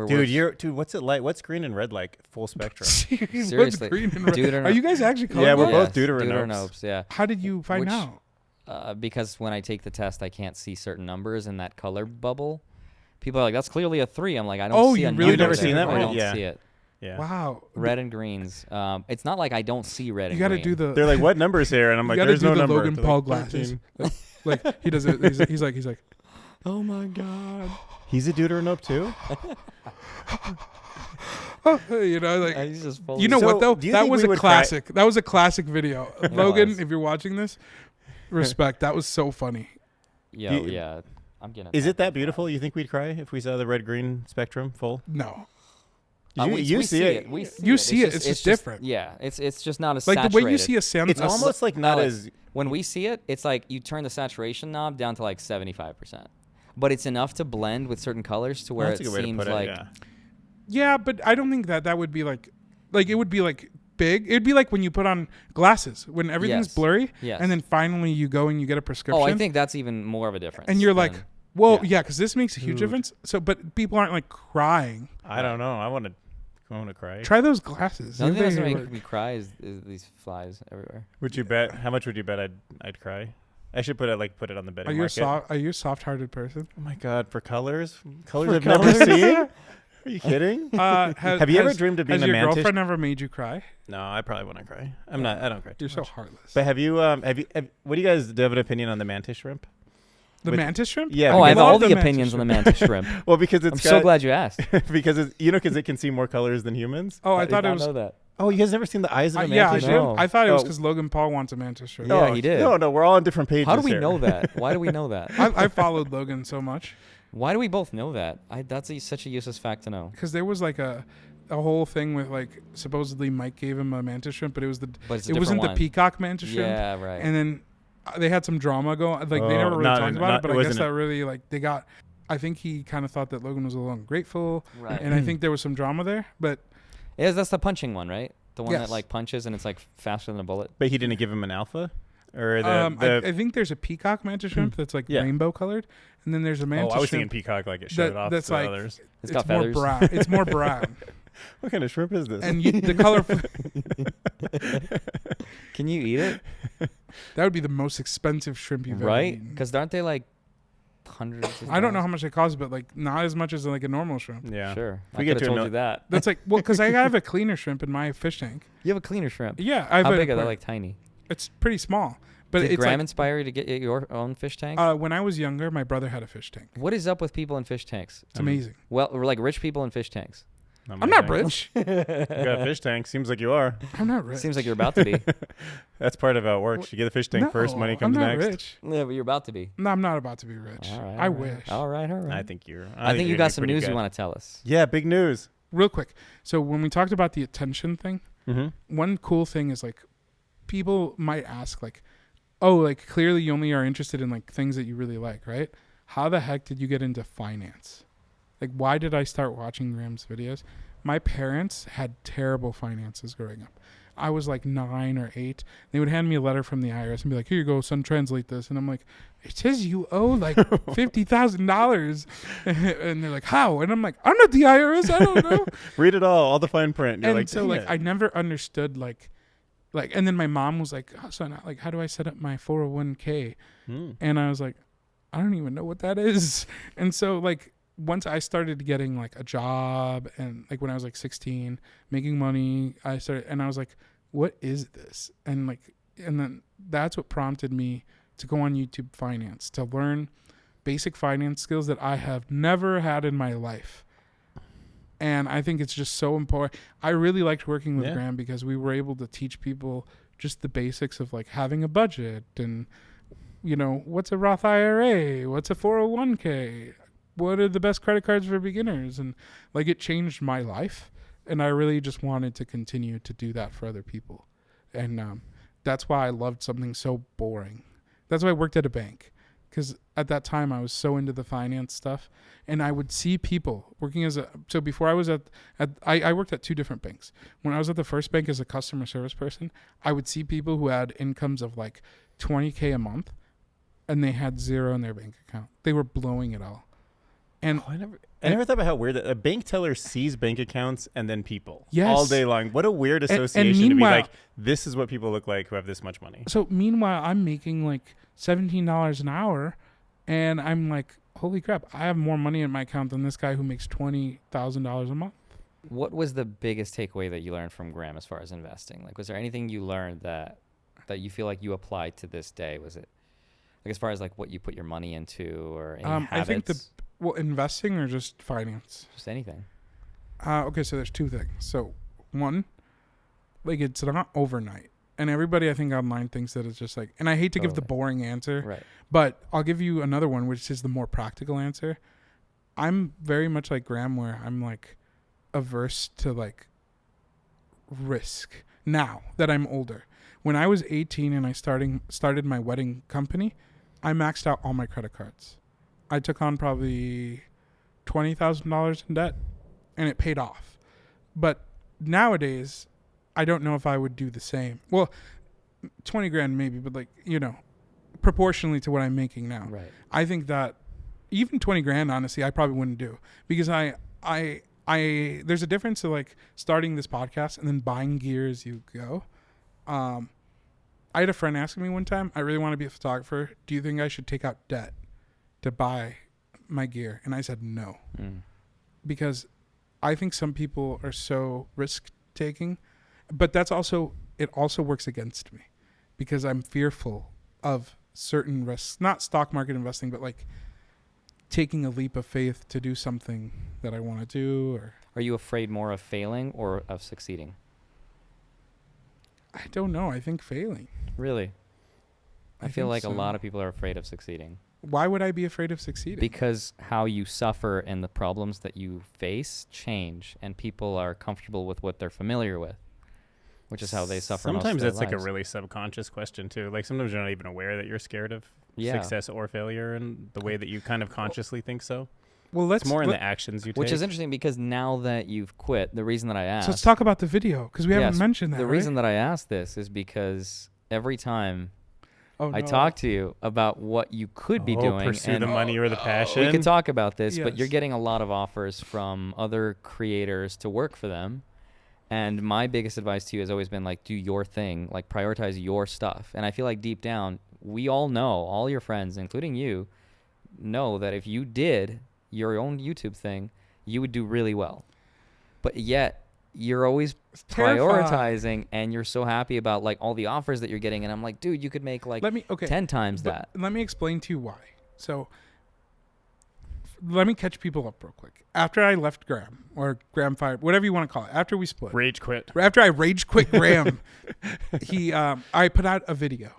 Dude, what's it like? What's green and red like? Full spectrum. Seriously. What's green and red? Are you guys actually colorblind? Yeah, we're both Yes, deuteranopes. Yeah. How did you find out? Because when I take the test, I can't see certain numbers in that color bubble. People are like, "That's clearly a 3." I'm like, "I don't see a number." You've never seen that? I don't Yeah. see it. Yeah. Wow. Red and greens. It's not like I don't see red and You got to green. do the. They're like, "What number is here?" And I'm like, you got to "There's do no the number." Logan They're Paul like, glasses. 13. He does it. He's like. Oh my god. He's a deuteranope too. He's just full You know So, what though? do you That think was we a would classic. That was a classic video. Logan, was. if you're watching this, respect. That was so funny. Yeah. I'm getting. Is it that beautiful? You think we'd cry if we saw the red-green spectrum full? No. You see it. You see it. It's just different. Yeah, it's just not as Like saturated. the way you see a sound. It's almost like not Alex, as. when we see it, it's like you turn the saturation knob down to 75%, but it's enough to blend with certain colors to where That's it a good way to seems put it, like. yeah. Yeah, but I don't think that would be like it would be big. It'd be like when you put on glasses when everything's Yes. blurry, Yes. and then finally you go and you get a prescription. Oh, I think that's even more of a difference. and you're than- like, well, yeah. yeah, because this makes a huge difference. So, but people aren't crying. I don't know. I want to cry. Try those glasses. The only thing They that's work. making me cry is these flies everywhere. Would you bet? How much would you bet I'd cry? I should put it on the betting Are you market. are you a soft-hearted person? Oh my god, for colors I've never seen. Are you kidding? Have you ever dreamed of being has a your mantis? girlfriend ever made you cry? No, I probably wouldn't cry. I don't cry too You're so much. heartless. But have you what do you guys do? You have an opinion on the mantis shrimp? The mantis shrimp? Yeah. Oh, I have love all the the mantis opinions on the mantis shrimp. Well, because I'm so glad you asked. because it's, because it can see more colors than humans. Oh, I did thought it not was. know that. Oh, you guys never seen the eyes of a Yeah, I mantis did. shrimp? No. I thought it was Oh. because Logan Paul wants a mantis shrimp. Yeah, he did. No, we're all on different pages. How do we here. know that? Why do we know that? I followed Logan so much Why do we both know that? That's such a useless fact to know. because there was a whole thing with supposedly Mike gave him a mantis shrimp, but it was But it's a it wasn't different one. the peacock mantis shrimp. Yeah, right. And then they had some drama going. They never really talked about it, but I guess that really they got. I think he kind of thought that Logan was a little ungrateful, Right. and I think there was some drama there. But That's the punching one, right? The one Yes. that punches and it's faster than a bullet. But he didn't give him an alpha. Or I think there's a peacock mantis shrimp that's like rainbow colored, and then there's a mantis shrimp. I was thinking peacock, like it showed off that's to like, others. It's got feathers. More brown. It's more brown. What kind of shrimp is this? And the color. Can you eat it? That would be the most expensive shrimp you've ever Right? eaten. Because aren't they like hundreds of I don't know how much they cost, but like not as much as like a normal shrimp. Yeah. Sure. If we I get could to have told you that. That's like, well, because I have a cleaner shrimp in my fish tank. You have a cleaner shrimp. Yeah. I have How big are they? Like tiny? It's pretty small. But Did it's Graham like, inspire you to get your own fish tank? when I was younger, my brother had a fish tank. What is up with people in fish tanks? It's amazing. Well, we're like rich people in fish tanks. I'm not rich. You got a fish tank. Seems like you are. I'm not rich. Seems like you're about to be. That's part of how it works. You get a fish tank first, money comes I'm not next. rich. Yeah, but you're about to be. No, I'm not about to be rich. All right, I wish. All right. I think you're. I think you you're got gonna be some pretty news good. you want to tell us. Yeah, big news. Real quick. So when we talked about the attention thing, one cool thing is like people might ask like, oh, like clearly you only are interested in like things that you really like, right? How the heck did you get into finance? Like, why did I start watching Graham's videos? My parents had terrible finances growing up. I was like 9 or 8. They would hand me a letter from the IRS and be like, here you go, son, translate this. And I'm like, it says you owe like $50,000. And they're like, how? And I'm like, I'm not the IRS. I don't know. Read it all the fine print. You're and like, so like, I never understood like, and then my mom was like, oh, son, like, how do I set up my 401k? And I was like, I don't even know what that is. And so like, once I started getting like a job and like when I was like 16 making money, I was like, what is this? And then that's what prompted me to go on YouTube Finance, to learn basic finance skills that I have never had in my life. And I think it's just so important. I really liked working with Graham because we were able to teach people just the basics of like having a budget and, you know, what's a Roth IRA? What's a 401k? What are the best credit cards for beginners? And like it changed my life. And I really just wanted to continue to do that for other people. And that's why I loved something so boring. That's why I worked at a bank. Because at that time I was so into the finance stuff. And I would see people working so before I was I worked at 2 different banks. When I was at the first bank as a customer service person, I would see people who had incomes of like $20K a month and they had 0 in their bank account. They were blowing it all. And I never thought about how weird that a bank teller sees bank accounts and then people Yes. all day long. What a weird association to be like, this is what people look like who have this much money. So meanwhile, I'm making like $17 an hour and I'm like, holy crap, I have more money in my account than this guy who makes $20,000 a month. What was the biggest takeaway that you learned from Graham as far as investing? Like, was there anything you learned that you feel like you apply to this day? Was it like as far as like what you put your money into or any habits? I think investing or just finance? Just anything. Okay, so there's 2 things. So one, like it's not overnight. And everybody I think online thinks that it's just like, and I hate to give the boring answer, right? But I'll give you another one, which is the more practical answer. I'm very much like Graham where I'm like averse to like risk now that I'm older. When I was 18 and I started my wedding company, I maxed out all my credit cards. I took on probably $20,000 in debt and it paid off. But nowadays, I don't know if I would do the same. Well, 20 grand maybe, but like, you know, proportionally to what I'm making now. Right. I think that even 20 grand, honestly, I probably wouldn't do because I there's a difference to like starting this podcast and then buying gear as you go. I had a friend asking me one time, I really want to be a photographer. Do you think I should take out debt to buy my gear? And I said no. Because I think some people are so risk taking, but it also works against me because I'm fearful of certain risks, not stock market investing, but like taking a leap of faith to do something that I want to do. Or are you afraid more of failing or of succeeding? I don't know. I think failing. Really? I feel like a lot of people are afraid of succeeding. Why would I be afraid of succeeding? Because how you suffer and the problems that you face change, and people are comfortable with what they're familiar with, which is how they suffer. Sometimes most of that's their like a lives. really subconscious question too. Like sometimes you're not even aware that you're scared of success or failure, and the way that you kind of consciously think so. Well, it's more in the actions you take. Which is interesting because now that you've quit, the reason that I asked. So let's talk about the video because we haven't mentioned that. The reason that I asked this is because every time Oh, no. I talked to you about what you could be doing. Pursue the money or the passion. We could talk about this, but you're Yes. getting a lot of offers from other creators to work for them. And my biggest advice to you has always been like, do your thing, like prioritize your stuff. And I feel like deep down, we all know, all your friends, including you, know that if you did your own YouTube thing, you would do really well. But yet you're always prioritizing and you're so happy about like all the offers that you're getting. And I'm like, dude, you could make like 10 times that. Let me explain to you why. So let me catch people up real quick. After I left Graham, or Graham fired, whatever you want to call it, after we split. Rage quit. After I rage quit Graham, I put out a video.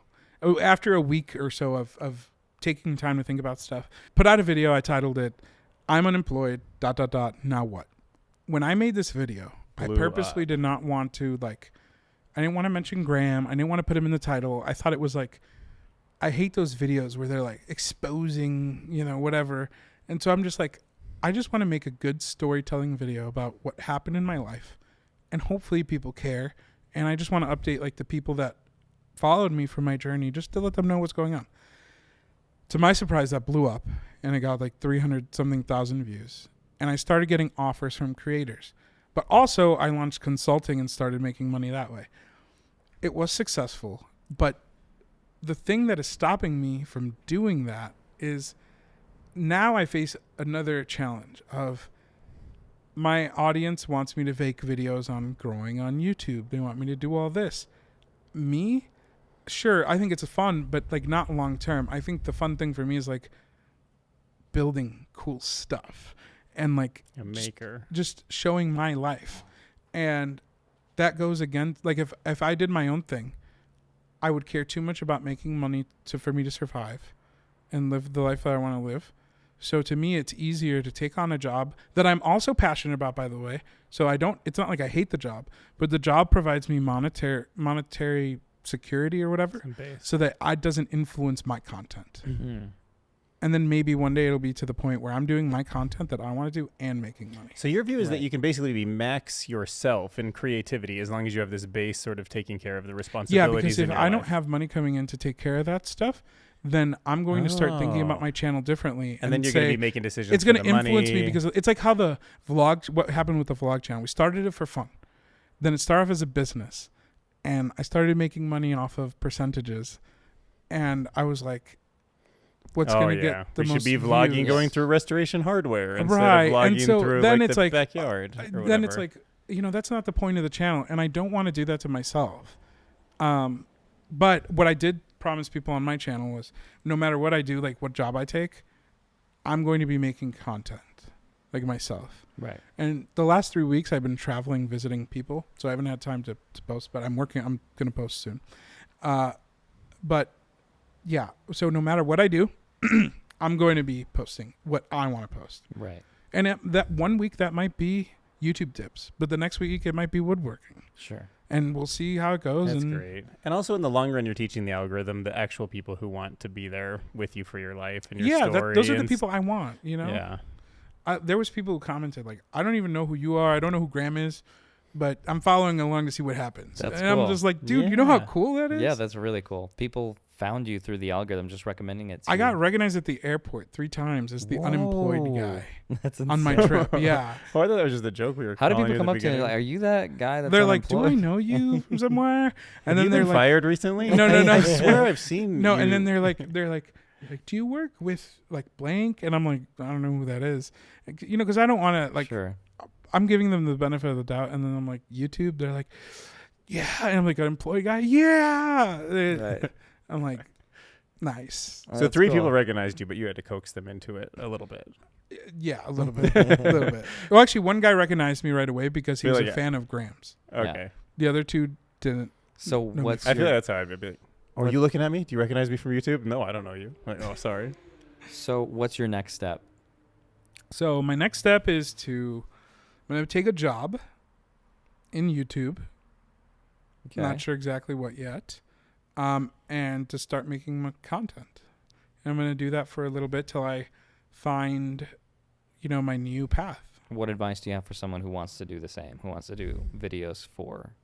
After a week or so of taking time to think about stuff, put out a video. I titled it, "I'm unemployed, ... now what?" When I made this video, I purposely did not want to, like, I didn't want to mention Graham. I didn't want to put him in the title. I thought it was like, I hate those videos where they're like exposing, whatever. And so I'm just like, I just want to make a good storytelling video about what happened in my life, and hopefully people care. And I just want to update like the people that followed me for my journey, just to let them know what's going on. To my surprise, that blew up and it got like 300 something thousand views. And I started getting offers from creators. But also I launched consulting and started making money that way. It was successful, but the thing that is stopping me from doing that is now I face another challenge of my audience wants me to make videos on growing on YouTube. They want me to do all this. Me, sure, I think it's fun, but like not long term. I think the fun thing for me is like building cool stuff and like a maker, just showing my life. And that goes against, like, if I did my own thing, I would care too much about making money for me to survive and live the life that I want to live. So to me, it's easier to take on a job that I'm also passionate about, by the way. So it's not like I hate the job, but the job provides me monetary security or whatever, so that it doesn't influence my content. Mm-hmm. And then maybe one day it'll be to the point where I'm doing my content that I want to do and making money. So your view is that you can basically be max yourself in creativity as long as you have this base sort of taking care of the responsibilities. Yeah, because if I don't life. have money coming in to take care of that stuff, then I'm going to start thinking about my channel differently. And then you're going to be making decisions. It's going to influence money. me, because it's like how what happened with the vlog channel. We started it for fun. Then it started off as a business. And I started making money off of percentages. And I was like, what's going to get the most We should be vlogging views? going through restoration hardware instead Right. of vlogging And so through then like it's the like, backyard. Then it's like, that's not the point of the channel. And I don't want to do that to myself. But what I did promise people on my channel was, no matter what I do, like what job I take, I'm going to be making content, like myself. Right. And the last 3 weeks I've been traveling, visiting people, so I haven't had time to post, but I'm going to post soon. But yeah, so no matter what I do, I'm going to be posting what I want to post. Right. And that 1 week that might be YouTube tips, but the next week it might be woodworking. Sure. And we'll see how it goes. That's great. And also in the long run, you're teaching the algorithm the actual people who want to be there with you for your life and your story. Those are the people I want, Yeah. There was people who commented, like, I don't even know who you are. I don't know who Graham is, but I'm following along to see what happens. That's and cool. I'm just like, dude, you know how cool that is? Yeah, that's really cool. People found you through the algorithm just recommending it to I got you. recognized at the airport 3 times as the unemployed guy That's on my trip. Yeah. Oh, I thought that was just a joke we were How do calling people come you at up the to you like, beginning. are you that guy that's They're like, do I unemployed? know you from somewhere? Have And then you they're been like, fired recently? No. I swear I've seen no. you. And then they're like, do you work with like blank? And I'm like, I don't know who that is. Because I don't want to like, Sure. I'm giving them the benefit of the doubt. And then I'm like, YouTube, they're like, yeah. And I'm like, an employee guy. Yeah. Right. I'm like, nice. Oh, So that's 3 cool. people recognized you, but you had to coax them into it a little bit. Yeah, a little bit. A little bit. Well, actually, one guy recognized me right away because he was Really? a fan of Graham's. Okay. The other 2 didn't. So No, what's I feel your, like that's how I'd be like, are you looking at me? Do you recognize me from YouTube? No, I don't know you. Like, oh, sorry. so what's your next step? So my next step is I'm going to take a job in YouTube. Okay. Not sure exactly what yet. And to start making my content. And I'm going to do that for a little bit till I find, my new path. What advice do you have for someone who wants to do the same, who wants to do videos for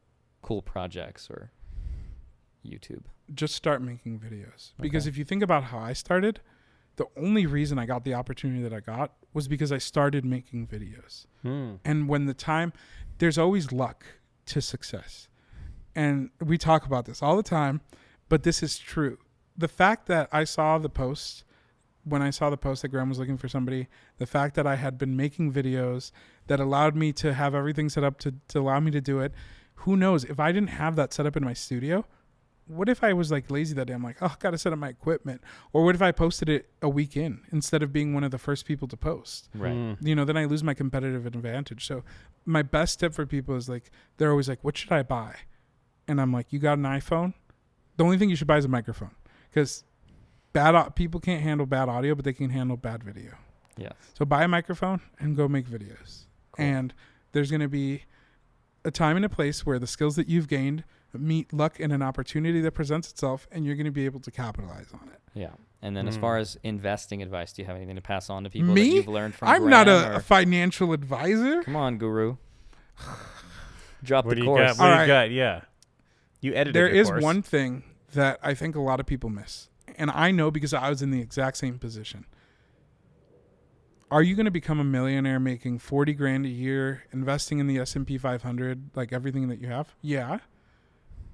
cool projects or YouTube. Just start making videos. Because if you think about how I started, the only reason I got the opportunity that I got was because I started making videos. And when there's always luck to success. And we talk about this all the time, but this is true. The fact that I saw the post, when I saw the post that Graham was looking for somebody, the fact that I had been making videos that allowed me to have everything set up to allow me to do it, who knows, if I didn't have that set up in my studio, what if I was like lazy that day? I'm like, oh, got to set up my equipment. Or what if I posted it a week in instead of being one of the first people to post? Right. Then I lose my competitive advantage. So my best tip for people is like, they're always like, what should I buy? And I'm like, you got an iPhone? The only thing you should buy is a microphone, because people can't handle bad audio, but they can handle bad video. Yeah. So buy a microphone and go make videos. Cool. And there's going to be a time and a place where the skills that you've gained meet luck and an opportunity that presents itself, and you're going to be able to capitalize on it. Yeah. And then as far as investing advice, do you have anything to pass on to people Me? that you've learned from I'm Graham, not a financial advisor. Come on, guru. Drop What the do course. you got? What do you got? Yeah. You edited There your is course. one thing that I think a lot of people miss, and I know because I was in the exact same position. Are you going to become a millionaire making 40 grand a year, investing in the S&P 500, like everything that you have? Yeah.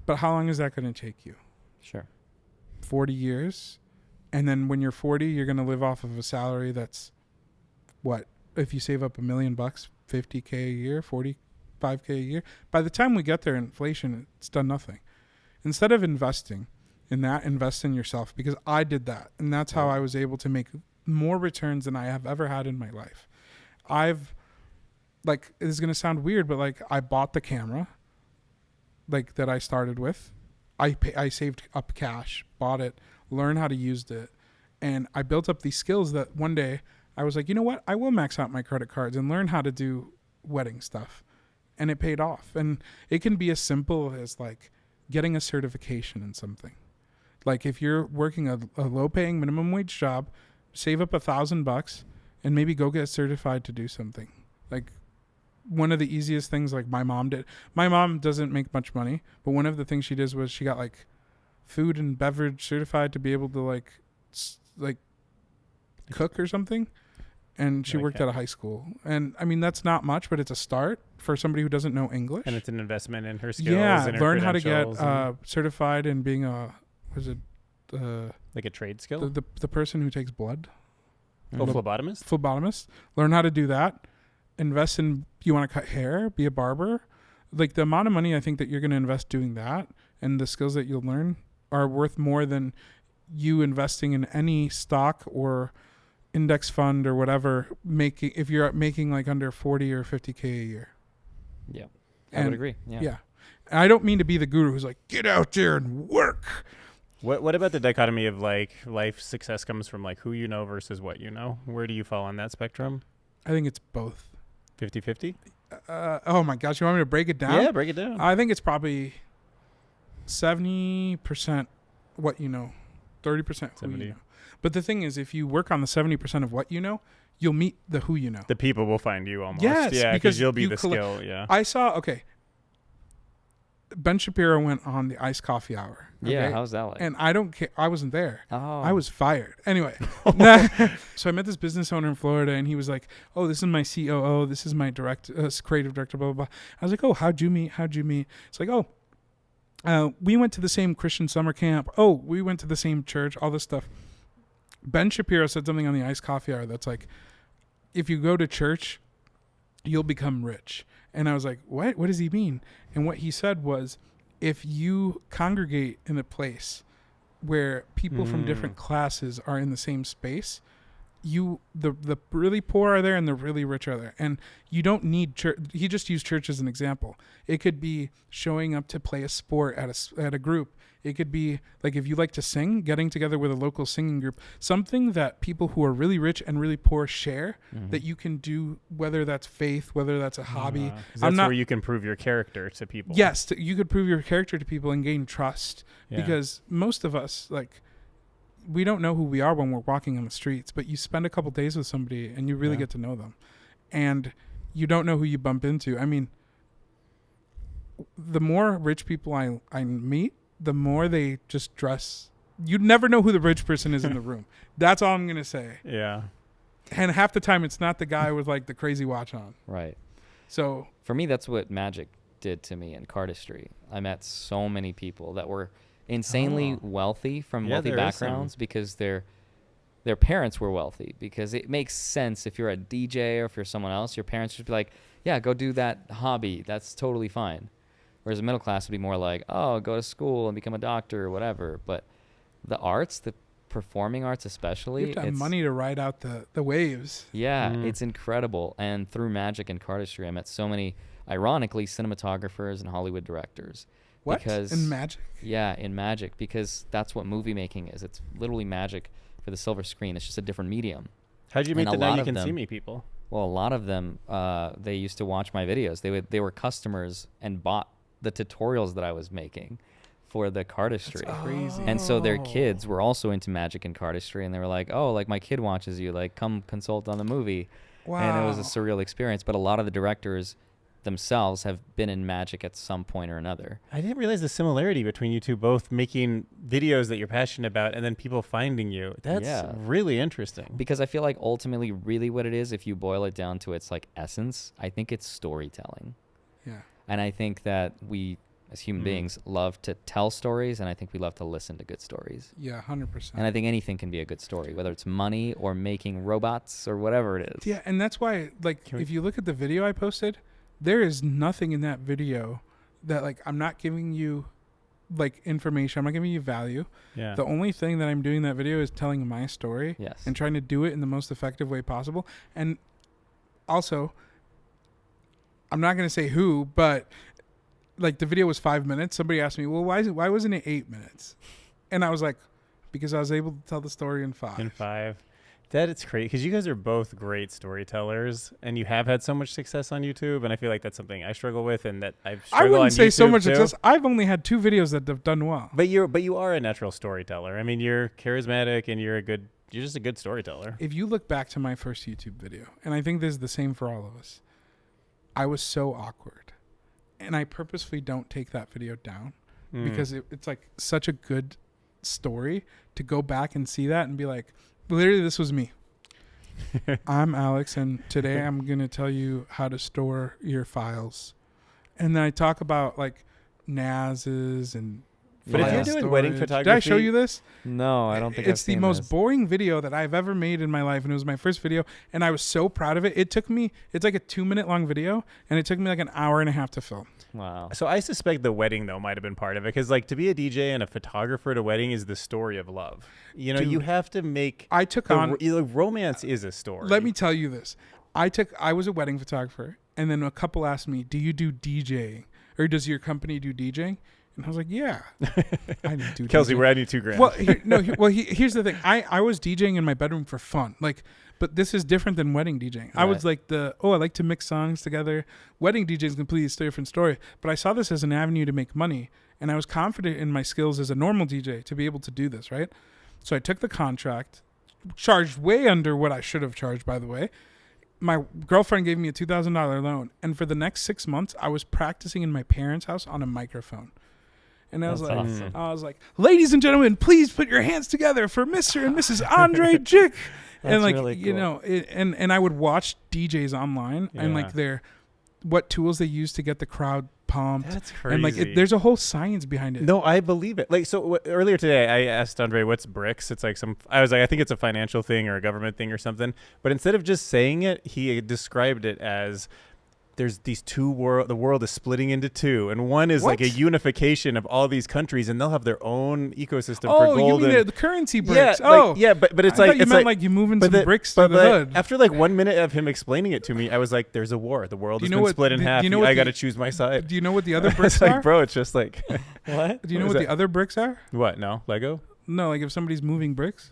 But how long is that going to take you? Sure. 40 years. And then when you're 40, you're going to live off of a salary that's what? If you save up $1 million, $50K a year, $45K a year. By the time we get there, inflation, it's done nothing. Instead of investing in that, invest in yourself, because I did that. And that's how I was able to make more returns than I have ever had in my life. This is going to sound weird, but I bought the camera that I started with. I saved up cash, bought it, learned how to use it. And I built up these skills that one day I was like, you know what? I will max out my credit cards and learn how to do wedding stuff. And it paid off. And it can be as simple as getting a certification in something. Like if you're working a low paying minimum wage job, save up $1,000 and maybe go get certified to do something. One of the easiest things my mom did. My mom doesn't make much money, but one of the things she did was she got food and beverage certified to be able to cook or something. And she worked at a high school. And I mean, that's not much, but it's a start for somebody who doesn't know English. And it's an investment in her skills. Yeah, and her learn how to get certified in being like a trade skill? The person who takes blood. Phlebotomist? Phlebotomist. Learn how to do that. Invest in, you want to cut hair, be a barber. The amount of money I think that you're going to invest doing that and the skills that you'll learn are worth more than you investing in any stock or index fund or whatever, if you're making under 40 or 50K a year. Yeah. I would agree. Yeah. And I don't mean to be the guru who's get out there and work. What about the dichotomy of life success comes from who you know versus what you know? Where do you fall on that spectrum? I think it's both. 50-50? Oh my gosh, you want me to break it down? Yeah, break it down. I think it's probably 70% what you know, 30% who you know. But the thing is, if you work on the 70% of what you know, you'll meet the who you know. The people will find you almost. Yes, yeah, because you'll be the skill. Yeah. I saw, Ben Shapiro went on the iced coffee hour. Okay? Yeah, how's that like? And I don't care. I wasn't there. Oh. I was fired. Anyway. So I met this business owner in Florida, and he was like, oh, this is my COO. This is my creative director, blah, blah, blah. I was like, oh, how'd you meet? It's like, we went to the same Christian summer camp. Oh, we went to the same church, all this stuff. Ben Shapiro said something on the iced coffee hour that's if you go to church, you'll become rich. And I was like, what? What does he mean? And what he said was, if you congregate in a place where people from different classes are in the same space, the really poor are there and the really rich are there. And you don't need church. He just used church as an example. It could be showing up to play a sport at a group. It could be if you like to sing, getting together with a local singing group, something that people who are really rich and really poor share that you can do, whether that's faith, whether that's a hobby. That's where you can prove your character to people. Yes, you could prove your character to people and gain trust because most of us, we don't know who we are when we're walking on the streets, but you spend a couple days with somebody and you really get to know them. And you don't know who you bump into. I mean, the more rich people I meet, the more they just dress. You'd never know who the rich person is in the room. That's all I'm going to say. Yeah. And half the time it's not the guy with like the crazy watch on. Right. So for me, that's what magic did to me in cardistry. I met so many people that were insanely wealthy from wealthy backgrounds because their parents were wealthy, because it makes sense if you're a DJ or if you're someone else, your parents would be like, yeah, go do that hobby. That's totally fine. Whereas the middle class would be more like, oh, go to school and become a doctor or whatever. But the arts, the performing arts especially, you have to have money to ride out the waves. Yeah, it's incredible. And through magic and cardistry, I met so many, ironically, cinematographers and Hollywood directors. What? Because, in magic? Yeah, in magic, because that's what movie making is. It's literally magic for the silver screen. It's just a different medium. How'd you meet the Now You Can See Me people? Well, a lot of them, they used to watch my videos. They were customers and bought the tutorials that I was making for the cardistry. That's crazy. And so their kids were also into magic and cardistry, and they were like, oh, like my kid watches you, like come consult on the movie. Wow. And it was a surreal experience. But a lot of the directors themselves have been in magic at some point or another. I didn't realize the similarity between you two both making videos that you're passionate about and then people finding you. That's really interesting. Because I feel like ultimately really what it is, if you boil it down to its like essence, I think it's storytelling. Yeah. And I think that we as human beings love to tell stories, and I think we love to listen to good stories. Yeah, 100%. And I think anything can be a good story, whether it's money or making robots or whatever it is. Yeah, and that's why, like, if you look at the video I posted, there is nothing in that video that, like, I'm not giving you, like, information. I'm not giving you value. Yeah. The only thing that I'm doing in that video is telling my story and trying to do it in the most effective way possible. And also, I'm not going to say who, but like the video was 5 minutes. Somebody asked me, well, why wasn't it 8 minutes? And I was like, because I was able to tell the story in 5. In 5. That it's crazy because you guys are both great storytellers, and you have had so much success on YouTube. And I feel like that's something I struggle with, and that I've struggled. I wouldn't say so much too. success. I've only had 2 videos that have done well. But you are a natural storyteller. I mean, you're charismatic, and you're just a good storyteller. If you look back to my first YouTube video, and I think this is the same for all of us, I was so awkward, and I purposefully don't take that video down because it's like such a good story to go back and see that and be like, literally, this was me. I'm Alex, and today I'm going to tell you how to store your files. And then I talk about like NASs and But if you're doing storage. wedding photography... Did I show you this? No, I don't think it's I've the seen most this. boring video that I've ever made in my life, and it was my first video, and I was so proud of it. It's like a 2-minute long video, and it took me like an hour and a half to film. Wow. So I suspect the wedding, though, might have been part of it. Because, like, to be a DJ and a photographer at a wedding is the story of love. You know, you have to make... I took on... romance is a story. Let me tell you this. I was a wedding photographer, and then a couple asked me, do you do DJing? Or does your company do DJing? And I was like, yeah. I didn't do Kelsey, DJing. we're adding $2,000. Well, here's the thing. I was DJing in my bedroom for fun. Like, but this is different than wedding DJing. Right. I was like I like to mix songs together. Wedding DJing is a completely different story. But I saw this as an avenue to make money. And I was confident in my skills as a normal DJ to be able to do this, right? So I took the contract, charged way under what I should have charged, by the way. My girlfriend gave me a $2,000 loan. And for the next 6 months, I was practicing in my parents' house on a microphone. And I was like, ladies and gentlemen, please put your hands together for Mr. and Mrs. Andrei Jikh. And like, really cool. You know, and I would watch DJs online and like what tools they use to get the crowd pumped. That's crazy. And like, there's a whole science behind it. No, I believe it. Like, so earlier today, I asked Andrei, what's BRICS? It's like I was like, I think it's a financial thing or a government thing or something. But instead of just saying it, he described it as, there's these the world is splitting into 2, and one is like a unification of all these countries, and they'll have their own ecosystem for gold. Oh, you mean the currency bricks? But it's like you meant like you moving some bricks to the hood. After like 1 minute of him explaining it to me, I was like, "There's a war. The world has been split in half. I got to choose my side." Do you know what the other bricks are? Like, bro, it's just like what? Do you know what the other bricks are? What? No, Lego? No, like if somebody's moving bricks.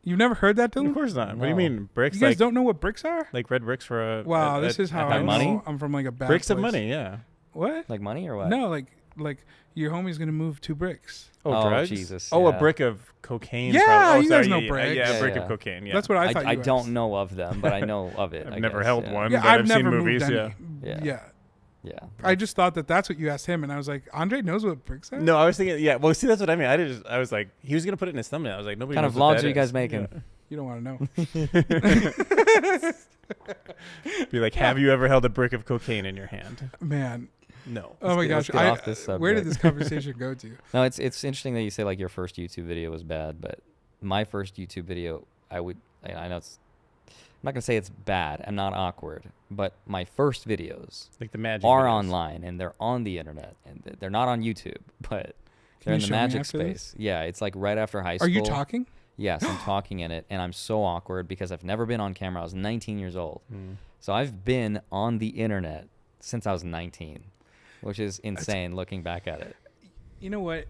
You've never heard that, Dylan? Of course not. No. What do you mean bricks? You guys don't know what bricks are? Like red bricks for a... Wow, this is how I know I'm from like a bad bricks place. of money, yeah. What? Like money or what? No, like your homie's going to move 2 bricks. Oh, drugs? Jesus. Oh, a brick of cocaine. Yeah, you guys know bricks. Yeah, a brick of cocaine, yeah. That's what I thought I don't know of them, but I know of it. I've never held one, yeah, but I've seen movies, Yeah. Yeah. I just thought that that's what you asked him, and I was like, Andrei knows what bricks are? No, I was thinking, yeah. Well, see, that's what I mean. I was like, he was going to put it in his thumbnail. I was like, nobody What kind knows of what vlogs that are you guys is. making? Yeah. You don't want to know. Be like, have you ever held a brick of cocaine in your hand? Man. No. Oh my Let's gosh. get off this Where did subject. this conversation go to? No, it's interesting that you say like your first YouTube video was bad, but my first YouTube video, I know it's, I'm not gonna say it's bad. I'm not awkward, but my first videos Like the magic are videos. online and they're on the internet and they're not on YouTube, but they're you in the show me magic after space. this? Yeah, it's like right after high school. Are you talking? Yes, I'm talking in it, and I'm so awkward because I've never been on camera. I was 19 years old, so I've been on the internet since I was 19, which is insane looking back at it. You know what?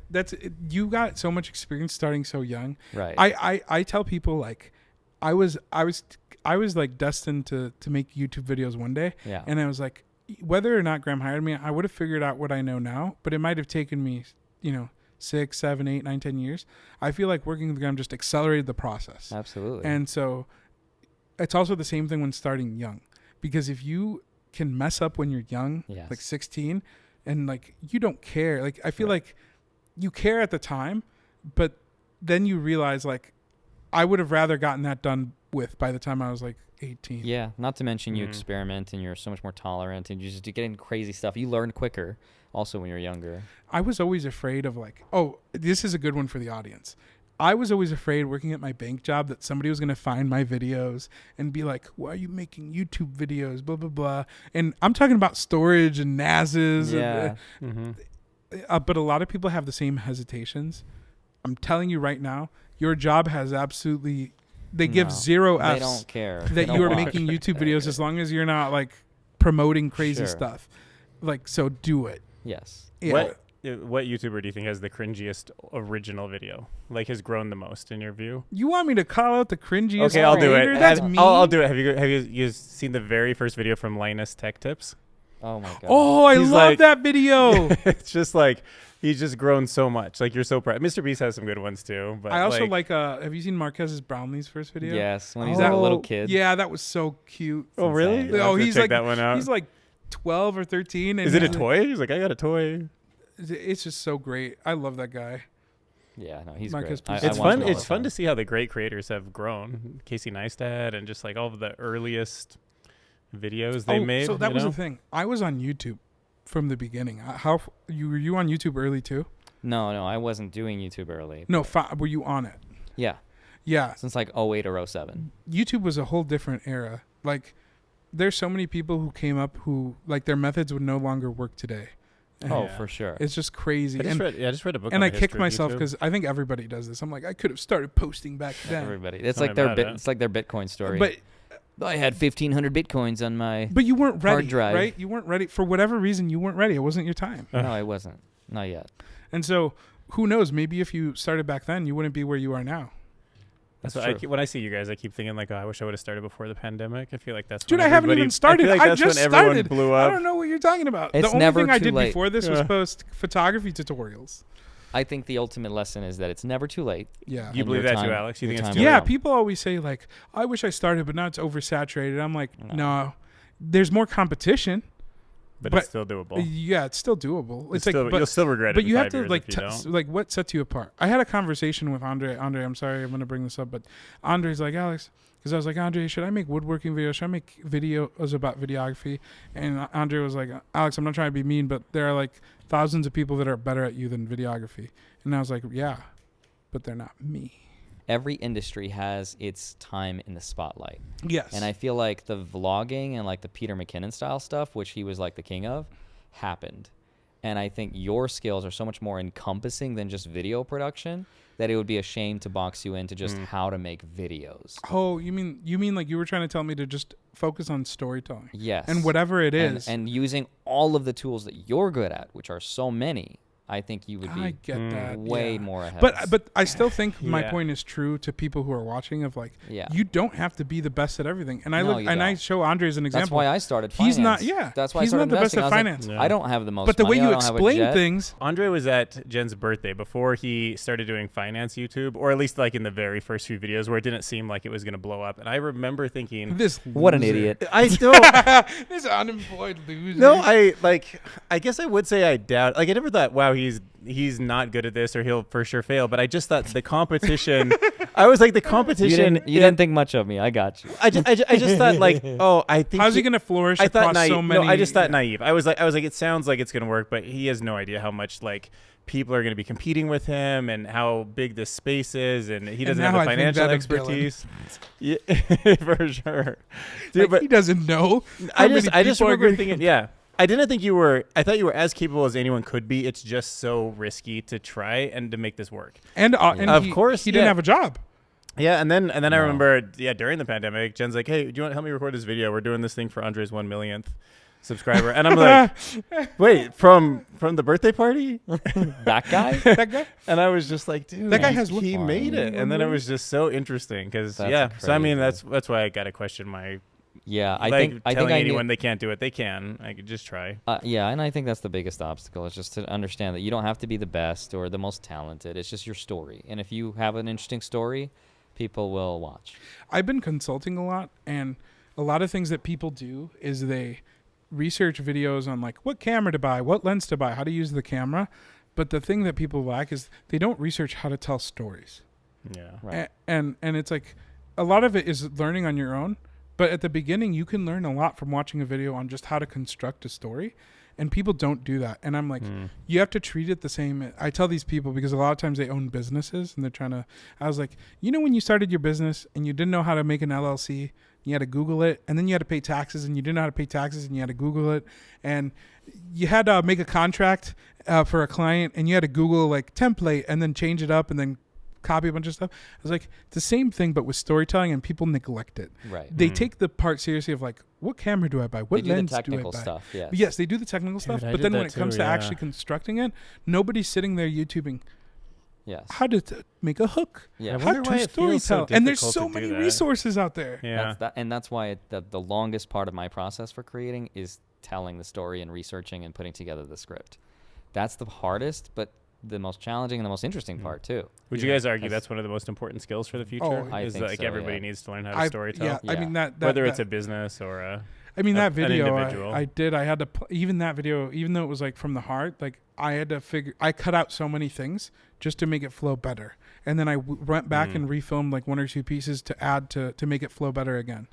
You got so much experience starting so young. Right. I tell people like, I was like destined to make YouTube videos one day. Yeah. And I was like, whether or not Graham hired me, I would have figured out what I know now, but it might have taken me, 6, 7, 8, 9, 10 years. I feel like working with Graham just accelerated the process. Absolutely. And so it's also the same thing when starting young, because if you can mess up when you're young, Yes. like 16, and like you don't care, like I feel like you care at the time, but then you realize like I would have rather gotten that done with by the time I was like 18. Yeah, not to mention you experiment and you're so much more tolerant and you just get into crazy stuff. You learn quicker also when you're younger. I was always afraid of like, oh, this is a good one for the audience. I was always afraid working at my bank job that somebody was going to find my videos and be like, why are you making YouTube videos, blah, blah, blah. And I'm talking about storage and NASs. Yeah. But a lot of people have the same hesitations. I'm telling you right now, your job has absolutely, they give 0 Fs They don't care. They that don't you are watch. making YouTube videos as long as you're not like promoting crazy Sure. stuff. Like, so do it. Yes. Yeah. What YouTuber do you think has the cringiest original video? Like has grown the most in your view? You want me to call out the cringiest? Okay, I'll do it. creator? That's me. I'll do it. Have you seen the very first video from Linus Tech Tips? Oh my god. Oh, I He's love like- that video. It's just like he's just grown so much. Like you're so proud. Mr. Beast has some good ones too. But I also like have you seen Marquez's Brownlee's first video? Yes, when he's that little kid. Yeah, that was so cute. Oh really? insane. I'll have to he's check like that one out. He's like 12 or 13. And Is it a he's toy? He's like, I got a toy. It's just so great. I love that guy. Yeah, no, he's Marcus great. Purcell. It's watch fun. him all It's the fun time. to see how the great creators have grown. Casey Neistat and just like all of the earliest videos they made. So that you was know? the thing. I was on YouTube from the beginning. Were you on YouTube early too? No, I wasn't doing YouTube early. No, were you on it? Yeah, Yeah. since like 08 or 07. YouTube was a whole different era. Like, there's so many people who came up who like their methods would no longer work today. And Oh, Yeah. for sure. it's just crazy. I just And read a book. and on I the kick history of myself YouTube. because I think everybody does this. I'm like, I could have started posting back then. Everybody. It's Tell like me their about it. it's like their Bitcoin story. But I had 1,500 Bitcoins on my. you weren't ready, Hard drive. right? You weren't ready for whatever reason. You weren't ready. It wasn't your time. No, I wasn't. Not yet. And so, who knows? Maybe if you started back then, you wouldn't be where you are now. That's That's what true. when I see you guys, I keep thinking like, oh, I wish I would have started before the pandemic. I feel like that's Dude, when I haven't everybody- even started. I feel like I that's just when everyone started. blew I up. don't know what you're talking about. It's the only never thing I too did late. before this was Yeah. post photography tutorials. I think the ultimate lesson is that it's never too late. Yeah. You And believe your that too, time- Alex? You your think it's time too will Yeah, come. people always say like, I wish I started, but now it's oversaturated. I'm like, No. no, there's more competition. but but- it's still doable. Yeah, it's still doable. It's like, you'll still regret it. but in you 5 have to years like, if you don't. like what sets you apart? I had a conversation with Andrei. I'm sorry, I'm going to bring this up, but Andrei's like, Alex, because I was like, Andrei, should I make woodworking videos? Should I make videos about videography? And Andrei was like, Alex, I'm not trying to be mean, but there are like thousands of people that are better at you than videography. And I was like, yeah, but they're not me. Every industry has its time in the spotlight. Yes. And I feel like the vlogging and like the Peter McKinnon style stuff, which he was like the king of, happened. And I think your skills are so much more encompassing than just video production that it would be a shame to box you into just how to make videos. Oh, you mean like you were trying to tell me to just focus on storytelling? Yes. And whatever it is. And using all of the tools that you're good at, which are so many, I think you would I be get that. way yeah. more ahead. But I still think my Yeah. point is true to people who are watching. Of like, Yeah. you don't have to be the best at everything. And I No, look you and I don't. show Andre as an example. That's why I started finance. He's not. Yeah. That's why he's I not started the best investing. at I was like, finance. Yeah. I don't have the most But the way money. I you don't have a explain jet. things. Andre was at Jen's birthday before he started doing finance YouTube, or at least like in the very first few videos where it didn't seem like it was going to blow up. And I remember thinking, This What an loser. idiot. I still, This unemployed loser. no, I guess I would say I doubt. Like I never thought, wow, he's not good at this, or he'll for sure fail. But I just thought the competition. I was like the competition. You didn't think much of me. I got you. I just thought like, oh, I think. How's he gonna flourish I thought across naive. so many? No, I just thought naive. I was like, it sounds like it's gonna work, but he has no idea how much like people are gonna be competing with him and how big this space is, and he doesn't have now the I think financial that of Dylan. expertise. Yeah, for sure, dude. Like, but he doesn't know. I how just many people are remember gonna- thinking, yeah. I didn't think you were. I thought you were as capable as anyone could be. It's just so risky to try and to make this work. And Of course, he didn't yeah. have a job. Yeah, and then I No. remember, during the pandemic, Jen's like, "Hey, do you want to help me record this video? We're doing this thing for Andrei's 1 millionth subscriber." And I'm like, "Wait, from the birthday party?" That guy? That guy. And I was just like, "Dude, That guy has he look- made it." And then it was just so interesting because That's So I mean, crazy. that's why I got to question my. Yeah, I like, think telling I anyone knew, they can't do it, they can. I could just try. yeah, and I think that's the biggest obstacle is just to understand that you don't have to be the best or the most talented. It's just your story, and if you have an interesting story, people will watch. I've been consulting a lot, and a lot of things that people do is they research videos on like what camera to buy, what lens to buy, how to use the camera. But the thing that people lack is they don't research how to tell stories. Yeah. Right. And it's like a lot of it is learning on your own. But at the beginning, you can learn a lot from watching a video on just how to construct a story. And people don't do that. And I'm like, you have to treat it the same. I tell these people because a lot of times they own businesses and they're trying to. I was like, when you started your business and you didn't know how to make an LLC, you had to Google it. And then you had to pay taxes and you didn't know how to pay taxes and you had to Google it. And you had to make a contract for a client and you had to Google like template and then change it up and then copy a bunch of stuff. I was like, it's the same thing, but with storytelling, and people neglect it. Right. They take the part seriously of like, what camera do I buy? What They do the lens do I technical buy? stuff. Yes. Yes, they do the technical stuff, I but did then that when it comes too, to yeah. actually constructing it, nobody's sitting there YouTubing Yes. how to make a hook, Yeah. I how wonder why to it feels so storytell. And there's difficult so to many do that. resources out there. Yeah. That's why the longest part of my process for creating is telling the story and researching and putting together the script. That's the hardest, but the most challenging and the most interesting part too. Would you guys argue that's one of the most important skills for the future? Oh, I is think like so, everybody yeah. needs to learn how to I storytell. I mean that Whether it's that- a business or a. I mean, that an video individual. I did. I had to even that video, even though it was like from the heart, like I had to figure. I cut out so many things just to make it flow better, and then I went back and refilmed like one or two pieces to add to make it flow better again.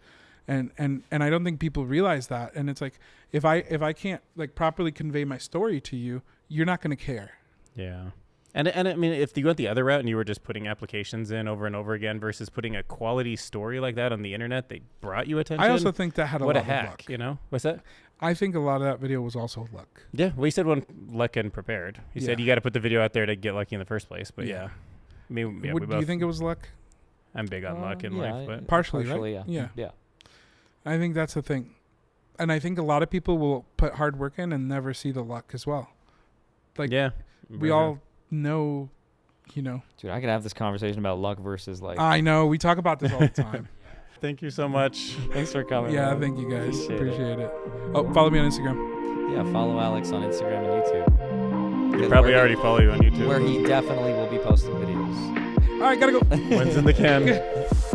And I don't think people realize that. And it's like if I can't like properly convey my story to you, you're not going to care. Yeah. And I mean, if you went the other route and you were just putting applications in over and over again versus putting a quality story like that on the internet, they brought you attention. I also think that had a what lot a of hack, luck. you know? What's that? I think a lot of that video was also luck. Yeah, well, he said one luck and prepared. He said you got to put the video out there to get lucky in the first place. But yeah, I mean, yeah, Do you think it was luck? I'm big on luck in yeah, life, but Partially, right? Yeah. Yeah. I think that's the thing. And I think a lot of people will put hard work in and never see the luck as well. Like, yeah, we all know, Dude, I could have this conversation about luck versus like. I know. We talk about this all the time. Thank you so much. Thanks for coming. Yeah, man. thank you guys. Appreciate Appreciate it. Oh, follow me on Instagram. Yeah, follow Alex on Instagram and YouTube. He Because probably where already follow you on YouTube. Where he definitely will be posting videos. All right, gotta go. When's in the can?